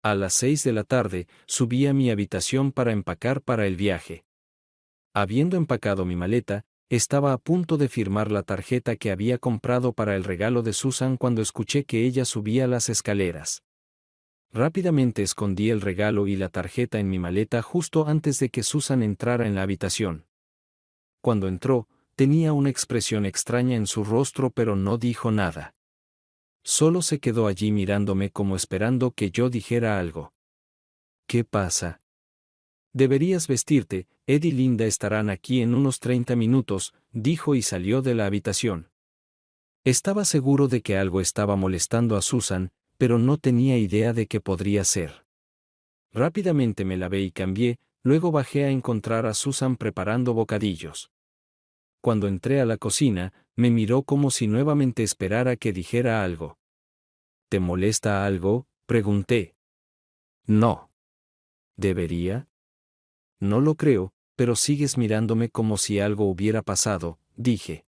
A las 6 de la tarde, subí a mi habitación para empacar para el viaje. Habiendo empacado mi maleta, estaba a punto de firmar la tarjeta que había comprado para el regalo de Susan cuando escuché que ella subía las escaleras. Rápidamente escondí el regalo y la tarjeta en mi maleta justo antes de que Susan entrara en la habitación. Cuando entró, tenía una expresión extraña en su rostro pero no dijo nada. Solo se quedó allí mirándome como esperando que yo dijera algo. ¿Qué pasa? Deberías vestirte, Ed y Linda estarán aquí en unos 30 minutos, dijo y salió de la habitación. Estaba seguro de que algo estaba molestando a Susan, pero no tenía idea de qué podría ser. Rápidamente me lavé y cambié, luego bajé a encontrar a Susan preparando bocadillos. Cuando entré a la cocina, me miró como si nuevamente esperara que dijera algo. ¿Te molesta algo?, pregunté. No. ¿Debería? No lo creo, pero sigues mirándome como si algo hubiera pasado, dije.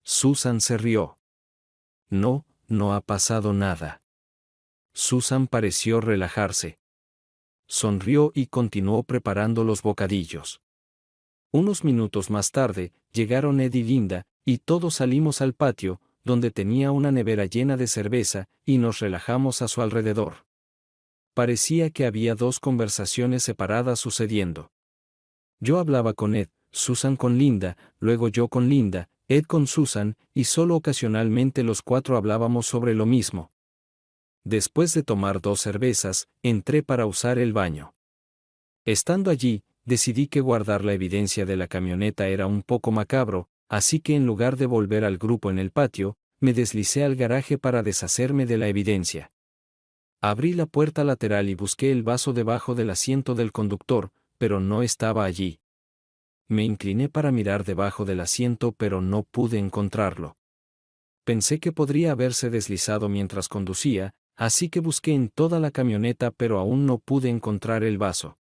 Susan se rió. No, no ha pasado nada. Susan pareció relajarse. Sonrió y continuó preparando los bocadillos. Unos minutos más tarde, llegaron Ed y Linda, y todos salimos al patio, donde tenía una nevera llena de cerveza, y nos relajamos a su alrededor. Parecía que había dos conversaciones separadas sucediendo. Yo hablaba con Ed, Susan con Linda, luego yo con Linda, Ed con Susan, y solo ocasionalmente los cuatro hablábamos sobre lo mismo. Después de tomar 2 cervezas, entré para usar el baño. Estando allí, decidí que guardar la evidencia de la camioneta era un poco macabro, así que en lugar de volver al grupo en el patio, me deslicé al garaje para deshacerme de la evidencia. Abrí la puerta lateral y busqué el vaso debajo del asiento del conductor, pero no estaba allí. Me incliné para mirar debajo del asiento pero no pude encontrarlo. Pensé que podría haberse deslizado mientras conducía, así que busqué en toda la camioneta pero aún no pude encontrar el vaso.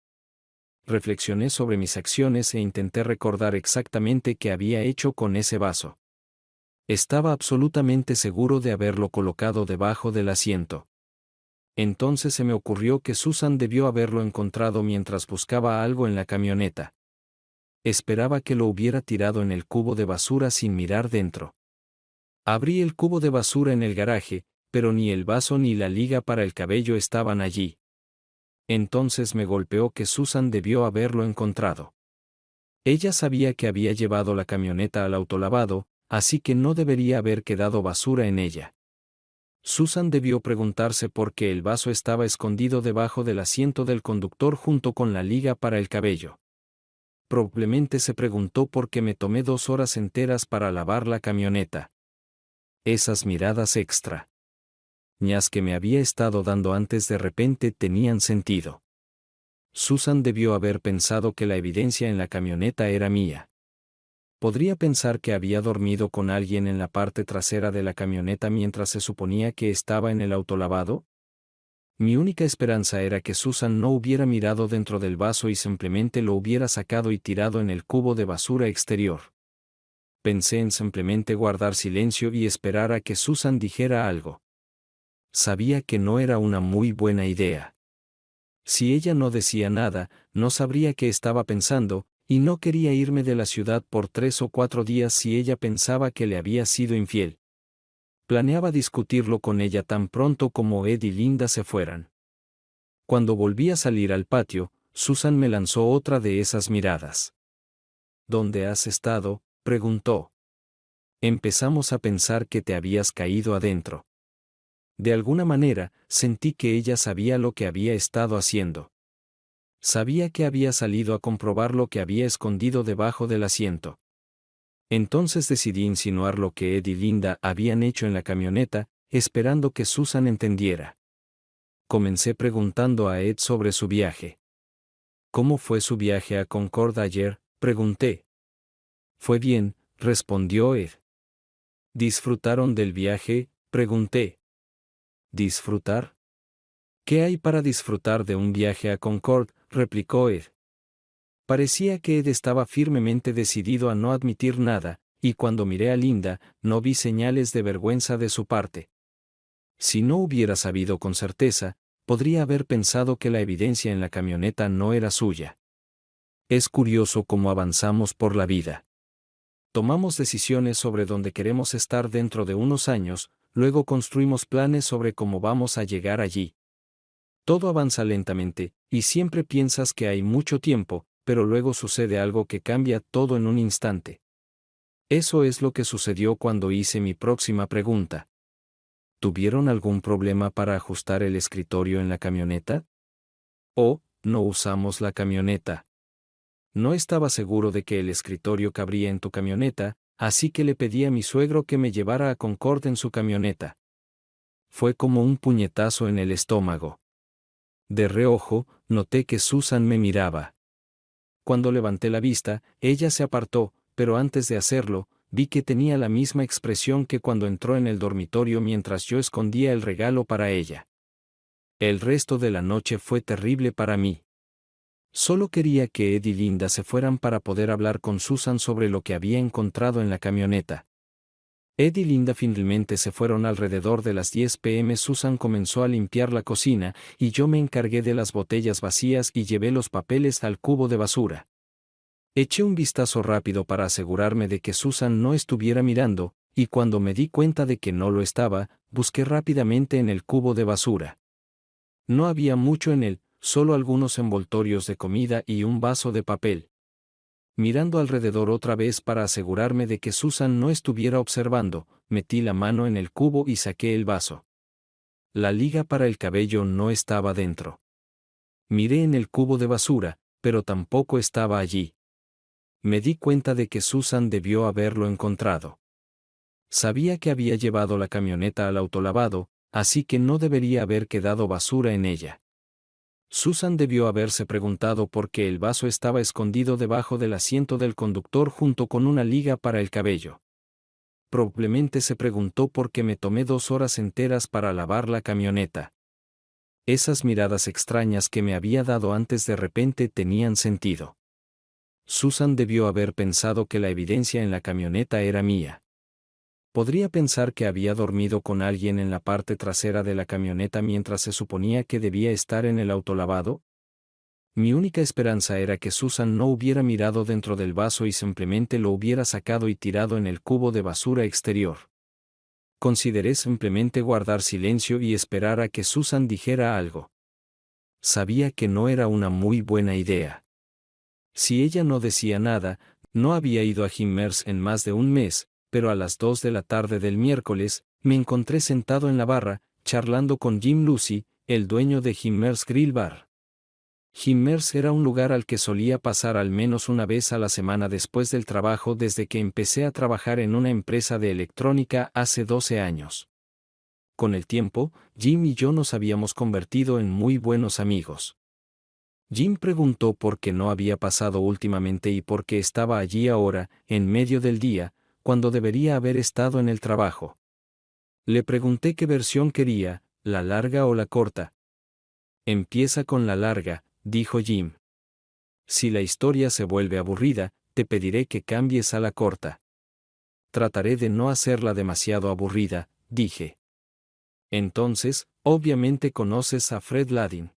Reflexioné sobre mis acciones e intenté recordar exactamente qué había hecho con ese vaso. Estaba absolutamente seguro de haberlo colocado debajo del asiento. Entonces se me ocurrió que Susan debió haberlo encontrado mientras buscaba algo en la camioneta. Esperaba que lo hubiera tirado en el cubo de basura sin mirar dentro. Abrí el cubo de basura en el garaje, pero ni el vaso ni la liga para el cabello estaban allí. Entonces me golpeó que Susan debió haberlo encontrado. Ella sabía que había llevado la camioneta al autolavado, así que no debería haber quedado basura en ella. Susan debió preguntarse por qué el vaso estaba escondido debajo del asiento del conductor junto con la liga para el cabello. Probablemente se preguntó por qué me tomé 2 horas enteras para lavar la camioneta. Esas miradas extra ñas que me había estado dando antes de repente tenían sentido. Susan debió haber pensado que la evidencia en la camioneta era mía. ¿Podría pensar que había dormido con alguien en la parte trasera de la camioneta mientras se suponía que estaba en el autolavado? Mi única esperanza era que Susan no hubiera mirado dentro del vaso y simplemente lo hubiera sacado y tirado en el cubo de basura exterior. Pensé en simplemente guardar silencio y esperar a que Susan dijera algo. Sabía que no era una muy buena idea. Si ella no decía nada, no sabría qué estaba pensando, y no quería irme de la ciudad por 3 o 4 días si ella pensaba que le había sido infiel. Planeaba discutirlo con ella tan pronto como Ed y Linda se fueran. Cuando volví a salir al patio, Susan me lanzó otra de esas miradas. ¿Dónde has estado?, preguntó. Empezamos a pensar que te habías caído adentro. De alguna manera, sentí que ella sabía lo que había estado haciendo. Sabía que había salido a comprobar lo que había escondido debajo del asiento. Entonces decidí insinuar lo que Ed y Linda habían hecho en la camioneta, esperando que Susan entendiera. Comencé preguntando a Ed sobre su viaje. ¿Cómo fue su viaje a Concord ayer?, pregunté. Fue bien, respondió Ed. ¿Disfrutaron del viaje?, pregunté. ¿Disfrutar? ¿Qué hay para disfrutar de un viaje a Concord?, replicó Ed. Parecía que Ed estaba firmemente decidido a no admitir nada, y cuando miré a Linda, no vi señales de vergüenza de su parte. Si no hubiera sabido con certeza, podría haber pensado que la evidencia en la camioneta no era suya. Es curioso cómo avanzamos por la vida. Tomamos decisiones sobre dónde queremos estar dentro de unos años, luego construimos planes sobre cómo vamos a llegar allí. Todo avanza lentamente, y siempre piensas que hay mucho tiempo, pero luego sucede algo que cambia todo en un instante. Eso es lo que sucedió cuando hice mi próxima pregunta. ¿Tuvieron algún problema para ajustar el escritorio en la camioneta? ¿O no usamos la camioneta? No estaba seguro de que el escritorio cabría en tu camioneta, así que le pedí a mi suegro que me llevara a Concord en su camioneta. Fue como un puñetazo en el estómago. De reojo, noté que Susan me miraba. Cuando levanté la vista, ella se apartó, pero antes de hacerlo, vi que tenía la misma expresión que cuando entró en el dormitorio mientras yo escondía el regalo para ella. El resto de la noche fue terrible para mí. Solo quería que Ed y Linda se fueran para poder hablar con Susan sobre lo que había encontrado en la camioneta. Ed y Linda finalmente se fueron alrededor de las 10 p.m. Susan comenzó a limpiar la cocina, y yo me encargué de las botellas vacías y llevé los papeles al cubo de basura. Eché un vistazo rápido para asegurarme de que Susan no estuviera mirando, y cuando me di cuenta de que no lo estaba, busqué rápidamente en el cubo de basura. No había mucho en él, solo algunos envoltorios de comida y un vaso de papel. Mirando alrededor otra vez para asegurarme de que Susan no estuviera observando, metí la mano en el cubo y saqué el vaso. La liga para el cabello no estaba dentro. Miré en el cubo de basura, pero tampoco estaba allí. Me di cuenta de que Susan debió haberlo encontrado. Sabía que había llevado la camioneta al autolavado, así que no debería haber quedado basura en ella. Susan debió haberse preguntado por qué el vaso estaba escondido debajo del asiento del conductor junto con una liga para el cabello. Probablemente se preguntó por qué me tomé 2 horas enteras para lavar la camioneta. Esas miradas extrañas que me había dado antes de repente tenían sentido. Susan debió haber pensado que la evidencia en la camioneta era mía. ¿Podría pensar que había dormido con alguien en la parte trasera de la camioneta mientras se suponía que debía estar en el autolavado? Mi única esperanza era que Susan no hubiera mirado dentro del vaso y simplemente lo hubiera sacado y tirado en el cubo de basura exterior. Consideré simplemente guardar silencio y esperar a que Susan dijera algo. Sabía que no era una muy buena idea. Si ella no decía nada, no había ido a Himmers en más de un mes, pero a las 2 de la tarde del miércoles, me encontré sentado en la barra, charlando con Jim Lucy, el dueño de Himmers Grill Bar. Himmers era un lugar al que solía pasar al menos una vez a la semana después del trabajo desde que empecé a trabajar en una empresa de electrónica hace 12 años. Con el tiempo, Jim y yo nos habíamos convertido en muy buenos amigos. Jim preguntó por qué no había pasado últimamente y por qué estaba allí ahora, en medio del día, cuando debería haber estado en el trabajo. Le pregunté qué versión quería, la larga o la corta. Empieza con la larga, dijo Jim. Si la historia se vuelve aburrida, te pediré que cambies a la corta. Trataré de no hacerla demasiado aburrida, dije. Entonces, obviamente conoces a Fred Ladin.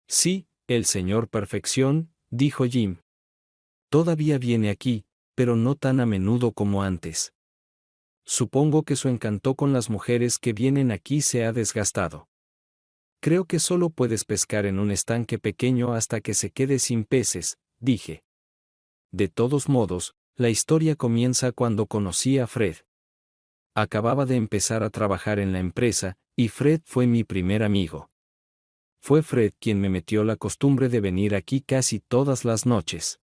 Sí, el señor Perfección, dijo Jim. Todavía viene aquí, pero no tan a menudo como antes. Supongo que su encanto con las mujeres que vienen aquí se ha desgastado. Creo que solo puedes pescar en un estanque pequeño hasta que se quede sin peces, dije. De todos modos, la historia comienza cuando conocí a Fred. Acababa de empezar a trabajar en la empresa, y Fred fue mi primer amigo. Fue Fred quien me metió la costumbre de venir aquí casi todas las noches.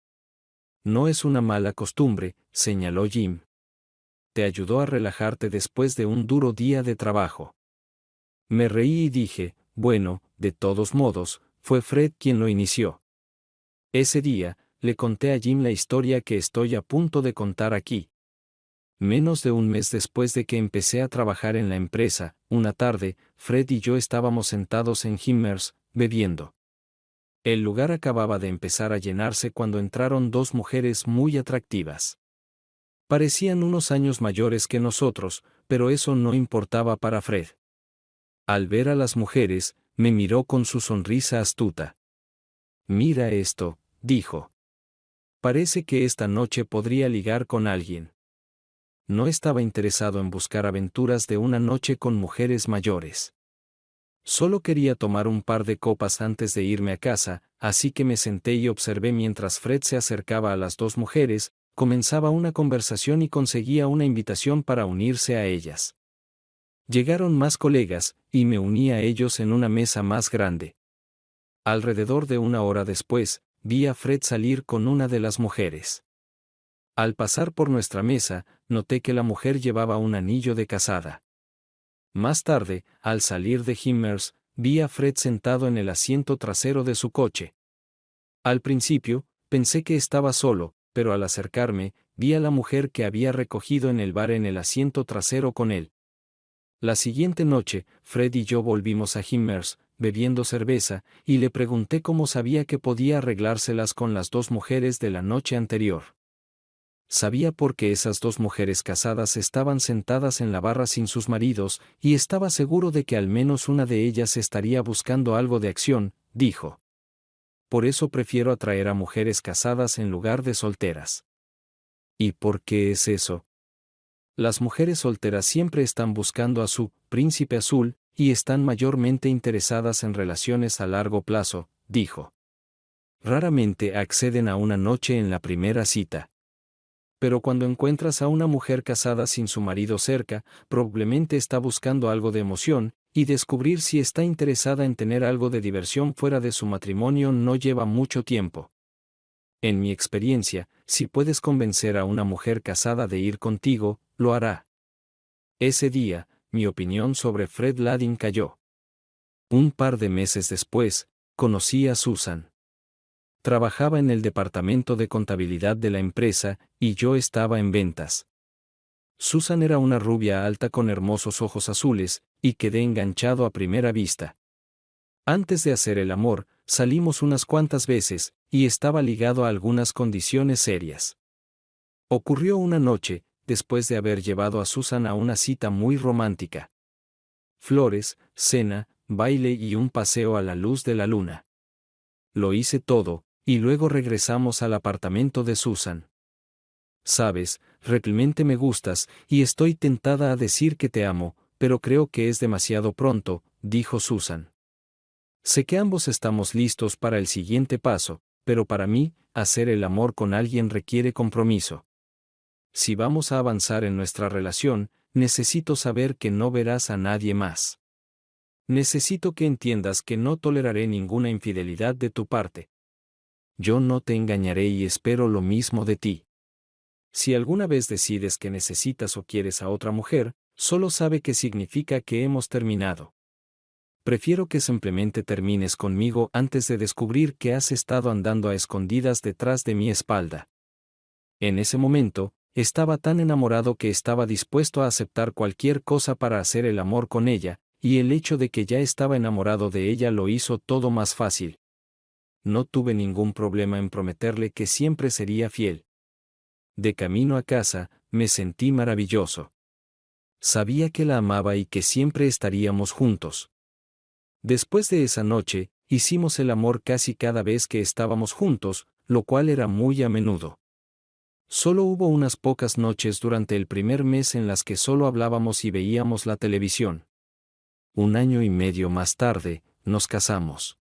No es una mala costumbre, señaló Jim. Te ayudó a relajarte después de un duro día de trabajo. Me reí y dije, bueno, de todos modos, fue Fred quien lo inició. Ese día, le conté a Jim la historia que estoy a punto de contar aquí. Menos de un mes después de que empecé a trabajar en la empresa, una tarde, Fred y yo estábamos sentados en Himmers, bebiendo. El lugar acababa de empezar a llenarse cuando entraron dos mujeres muy atractivas. Parecían unos años mayores que nosotros, pero eso no importaba para Fred. Al ver a las mujeres, me miró con su sonrisa astuta. «Mira esto», dijo. «Parece que esta noche podría ligar con alguien». No estaba interesado en buscar aventuras de una noche con mujeres mayores. Solo quería tomar un par de copas antes de irme a casa, así que me senté y observé mientras Fred se acercaba a las dos mujeres, comenzaba una conversación y conseguía una invitación para unirse a ellas. Llegaron más colegas, y me uní a ellos en una mesa más grande. Alrededor de una hora después, vi a Fred salir con una de las mujeres. Al pasar por nuestra mesa, noté que la mujer llevaba un anillo de casada. Más tarde, al salir de Himmers, vi a Fred sentado en el asiento trasero de su coche. Al principio, pensé que estaba solo, pero al acercarme, vi a la mujer que había recogido en el bar en el asiento trasero con él. La siguiente noche, Fred y yo volvimos a Himmers, bebiendo cerveza, y le pregunté cómo sabía que podía arreglárselas con las dos mujeres de la noche anterior. Sabía por qué esas dos mujeres casadas estaban sentadas en la barra sin sus maridos, y estaba seguro de que al menos una de ellas estaría buscando algo de acción, dijo. Por eso prefiero atraer a mujeres casadas en lugar de solteras. ¿Y por qué es eso? Las mujeres solteras siempre están buscando a su príncipe azul, y están mayormente interesadas en relaciones a largo plazo, dijo. Raramente acceden a una noche en la primera cita. Pero cuando encuentras a una mujer casada sin su marido cerca, probablemente está buscando algo de emoción, y descubrir si está interesada en tener algo de diversión fuera de su matrimonio no lleva mucho tiempo. En mi experiencia, si puedes convencer a una mujer casada de ir contigo, lo hará. Ese día, mi opinión sobre Fred Ladding cayó. Un par de meses después, conocí a Susan. Trabajaba en el departamento de contabilidad de la empresa, y yo estaba en ventas. Susan era una rubia alta con hermosos ojos azules, y quedé enganchado a primera vista. Antes de hacer el amor, salimos unas cuantas veces, y estaba ligado a algunas condiciones serias. Ocurrió una noche, después de haber llevado a Susan a una cita muy romántica. Flores, cena, baile y un paseo a la luz de la luna. Lo hice todo, y luego regresamos al apartamento de Susan. Sabes, realmente me gustas, y estoy tentada a decir que te amo, pero creo que es demasiado pronto, dijo Susan. Sé que ambos estamos listos para el siguiente paso, pero para mí, hacer el amor con alguien requiere compromiso. Si vamos a avanzar en nuestra relación, necesito saber que no verás a nadie más. Necesito que entiendas que no toleraré ninguna infidelidad de tu parte. Yo no te engañaré y espero lo mismo de ti. Si alguna vez decides que necesitas o quieres a otra mujer, solo sabe que significa que hemos terminado. Prefiero que simplemente termines conmigo antes de descubrir que has estado andando a escondidas detrás de mi espalda. En ese momento, estaba tan enamorado que estaba dispuesto a aceptar cualquier cosa para hacer el amor con ella, y el hecho de que ya estaba enamorado de ella lo hizo todo más fácil. No tuve ningún problema en prometerle que siempre sería fiel. De camino a casa, me sentí maravilloso. Sabía que la amaba y que siempre estaríamos juntos. Después de esa noche, hicimos el amor casi cada vez que estábamos juntos, lo cual era muy a menudo. Solo hubo unas pocas noches durante el primer mes en las que solo hablábamos y veíamos la televisión. 1 año y medio más tarde, nos casamos.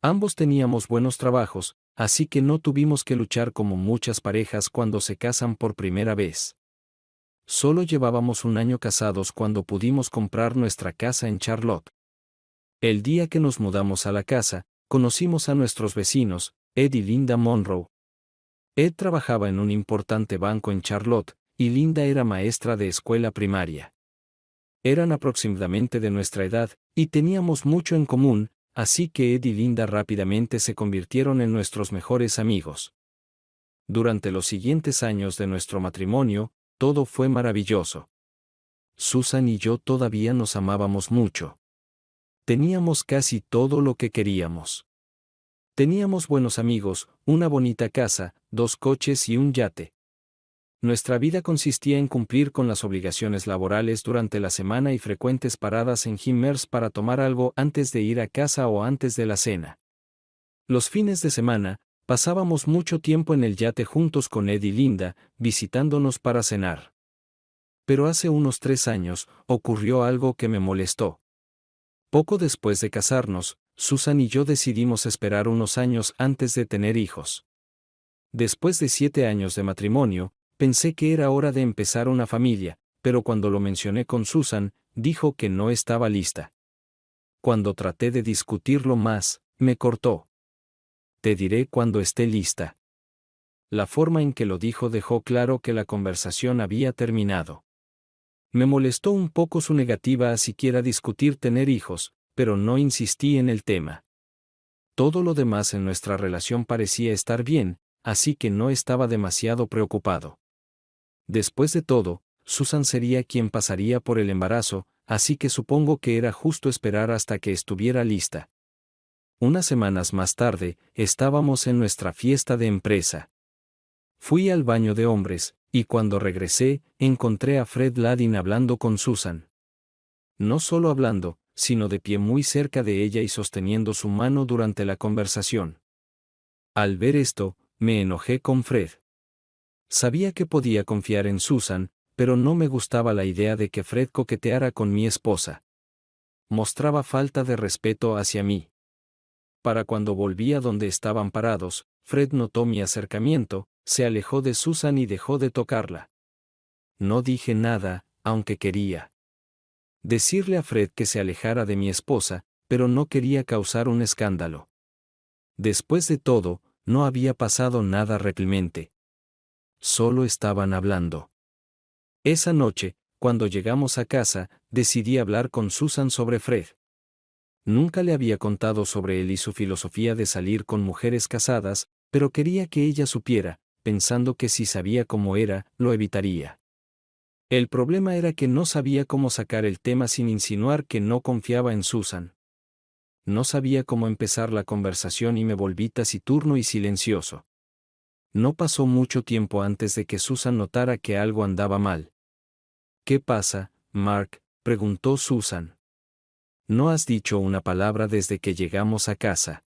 Ambos teníamos buenos trabajos, así que no tuvimos que luchar como muchas parejas cuando se casan por primera vez. Solo llevábamos 1 año casados cuando pudimos comprar nuestra casa en Charlotte. El día que nos mudamos a la casa, conocimos a nuestros vecinos, Ed y Linda Monroe. Ed trabajaba en un importante banco en Charlotte, y Linda era maestra de escuela primaria. Eran aproximadamente de nuestra edad, y teníamos mucho en común, así que Ed y Linda rápidamente se convirtieron en nuestros mejores amigos. Durante los siguientes años de nuestro matrimonio, todo fue maravilloso. Susan y yo todavía nos amábamos mucho. Teníamos casi todo lo que queríamos. Teníamos buenos amigos, una bonita casa, 2 coches y un yate. Nuestra vida consistía en cumplir con las obligaciones laborales durante la semana y frecuentes paradas en Himmers para tomar algo antes de ir a casa o antes de la cena. Los fines de semana, pasábamos mucho tiempo en el yate juntos con Ed y Linda, visitándonos para cenar. Pero hace unos 3 años, ocurrió algo que me molestó. Poco después de casarnos, Susan y yo decidimos esperar unos años antes de tener hijos. Después de 7 años de matrimonio, pensé que era hora de empezar una familia, pero cuando lo mencioné con Susan, dijo que no estaba lista. Cuando traté de discutirlo más, me cortó. Te diré cuando esté lista. La forma en que lo dijo dejó claro que la conversación había terminado. Me molestó un poco su negativa a siquiera discutir tener hijos, pero no insistí en el tema. Todo lo demás en nuestra relación parecía estar bien, así que no estaba demasiado preocupado. Después de todo, Susan sería quien pasaría por el embarazo, así que supongo que era justo esperar hasta que estuviera lista. Unas semanas más tarde, estábamos en nuestra fiesta de empresa. Fui al baño de hombres, y cuando regresé, encontré a Fred Ladin hablando con Susan. No solo hablando, sino de pie muy cerca de ella y sosteniendo su mano durante la conversación. Al ver esto, me enojé con Fred. Sabía que podía confiar en Susan, pero no me gustaba la idea de que Fred coqueteara con mi esposa. Mostraba falta de respeto hacia mí. Para cuando volví a donde estaban parados, Fred notó mi acercamiento, se alejó de Susan y dejó de tocarla. No dije nada, aunque quería decirle a Fred que se alejara de mi esposa, pero no quería causar un escándalo. Después de todo, no había pasado nada realmente. Solo estaban hablando. Esa noche, cuando llegamos a casa, decidí hablar con Susan sobre Fred. Nunca le había contado sobre él y su filosofía de salir con mujeres casadas, pero quería que ella supiera, pensando que si sabía cómo era, lo evitaría. El problema era que no sabía cómo sacar el tema sin insinuar que no confiaba en Susan. No sabía cómo empezar la conversación y me volví taciturno y silencioso. No pasó mucho tiempo antes de que Susan notara que algo andaba mal. ¿Qué pasa, Mark?, preguntó Susan. No has dicho una palabra desde que llegamos a casa.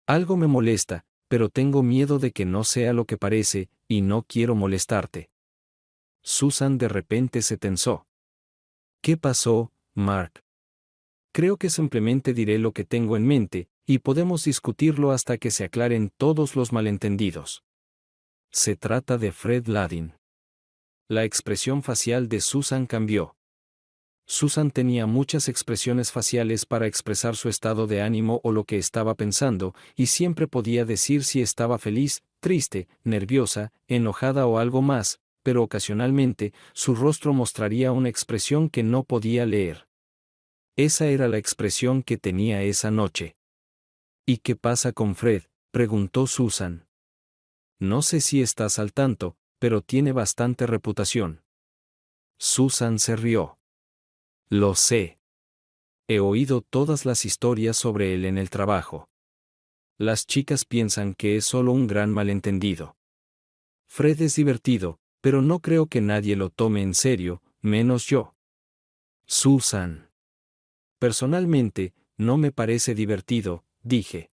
Algo me molesta, pero tengo miedo de que no sea lo que parece, y no quiero molestarte. Susan de repente se tensó. ¿Qué pasó, Mark? Creo que simplemente diré lo que tengo en mente, y podemos discutirlo hasta que se aclaren todos los malentendidos. Se trata de Fred Ladin. La expresión facial de Susan cambió. Susan tenía muchas expresiones faciales para expresar su estado de ánimo o lo que estaba pensando, y siempre podía decir si estaba feliz, triste, nerviosa, enojada o algo más, pero ocasionalmente, su rostro mostraría una expresión que no podía leer. Esa era la expresión que tenía esa noche. ¿Y qué pasa con Fred?, preguntó Susan. No sé si estás al tanto, pero tiene bastante reputación. Susan se rió. Lo sé. He oído todas las historias sobre él en el trabajo. Las chicas piensan que es solo un gran malentendido. Fred es divertido, pero no creo que nadie lo tome en serio, menos yo. Susan. Personalmente, no me parece divertido, dije.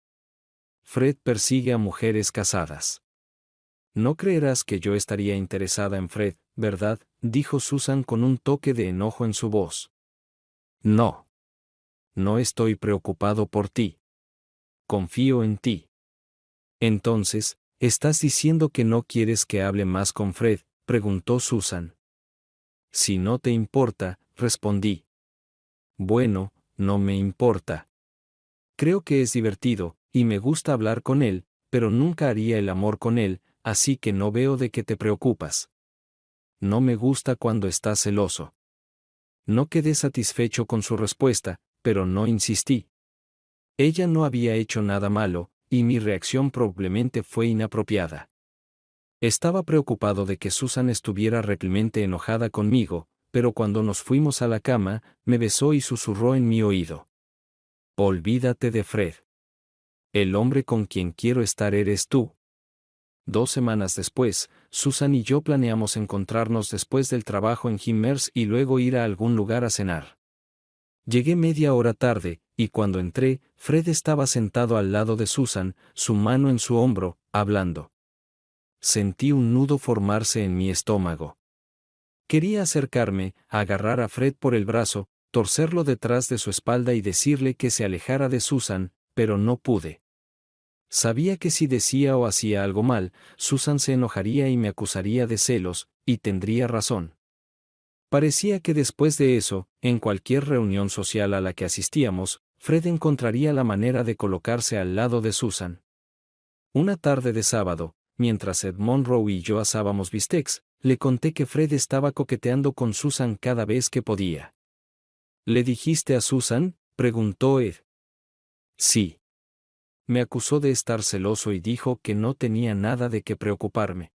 Fred persigue a mujeres casadas. No creerás que yo estaría interesada en Fred, ¿verdad?, dijo Susan con un toque de enojo en su voz. No. No estoy preocupado por ti. Confío en ti. Entonces, ¿estás diciendo que no quieres que hable más con Fred?, preguntó Susan. Si no te importa, respondí. Bueno, no me importa. Creo que es divertido, y me gusta hablar con él, pero nunca haría el amor con él, así que no veo de qué te preocupas. No me gusta cuando estás celoso. No quedé satisfecho con su respuesta, pero no insistí. Ella no había hecho nada malo, y mi reacción probablemente fue inapropiada. Estaba preocupado de que Susan estuviera realmente enojada conmigo, pero cuando nos fuimos a la cama, me besó y susurró en mi oído. Olvídate de Fred. El hombre con quien quiero estar eres tú. 2 semanas después, Susan y yo planeamos encontrarnos después del trabajo en Himmers y luego ir a algún lugar a cenar. Llegué media hora tarde, y cuando entré, Fred estaba sentado al lado de Susan, su mano en su hombro, hablando. Sentí un nudo formarse en mi estómago. Quería acercarme, agarrar a Fred por el brazo, torcerlo detrás de su espalda y decirle que se alejara de Susan, pero no pude. Sabía que si decía o hacía algo mal, Susan se enojaría y me acusaría de celos, y tendría razón. Parecía que después de eso, en cualquier reunión social a la que asistíamos, Fred encontraría la manera de colocarse al lado de Susan. Una tarde de sábado, mientras Ed Monroe y yo asábamos bistecs, le conté que Fred estaba coqueteando con Susan cada vez que podía. ¿Le dijiste a Susan?, preguntó Ed. Sí. Me acusó de estar celoso y dijo que no tenía nada de qué preocuparme.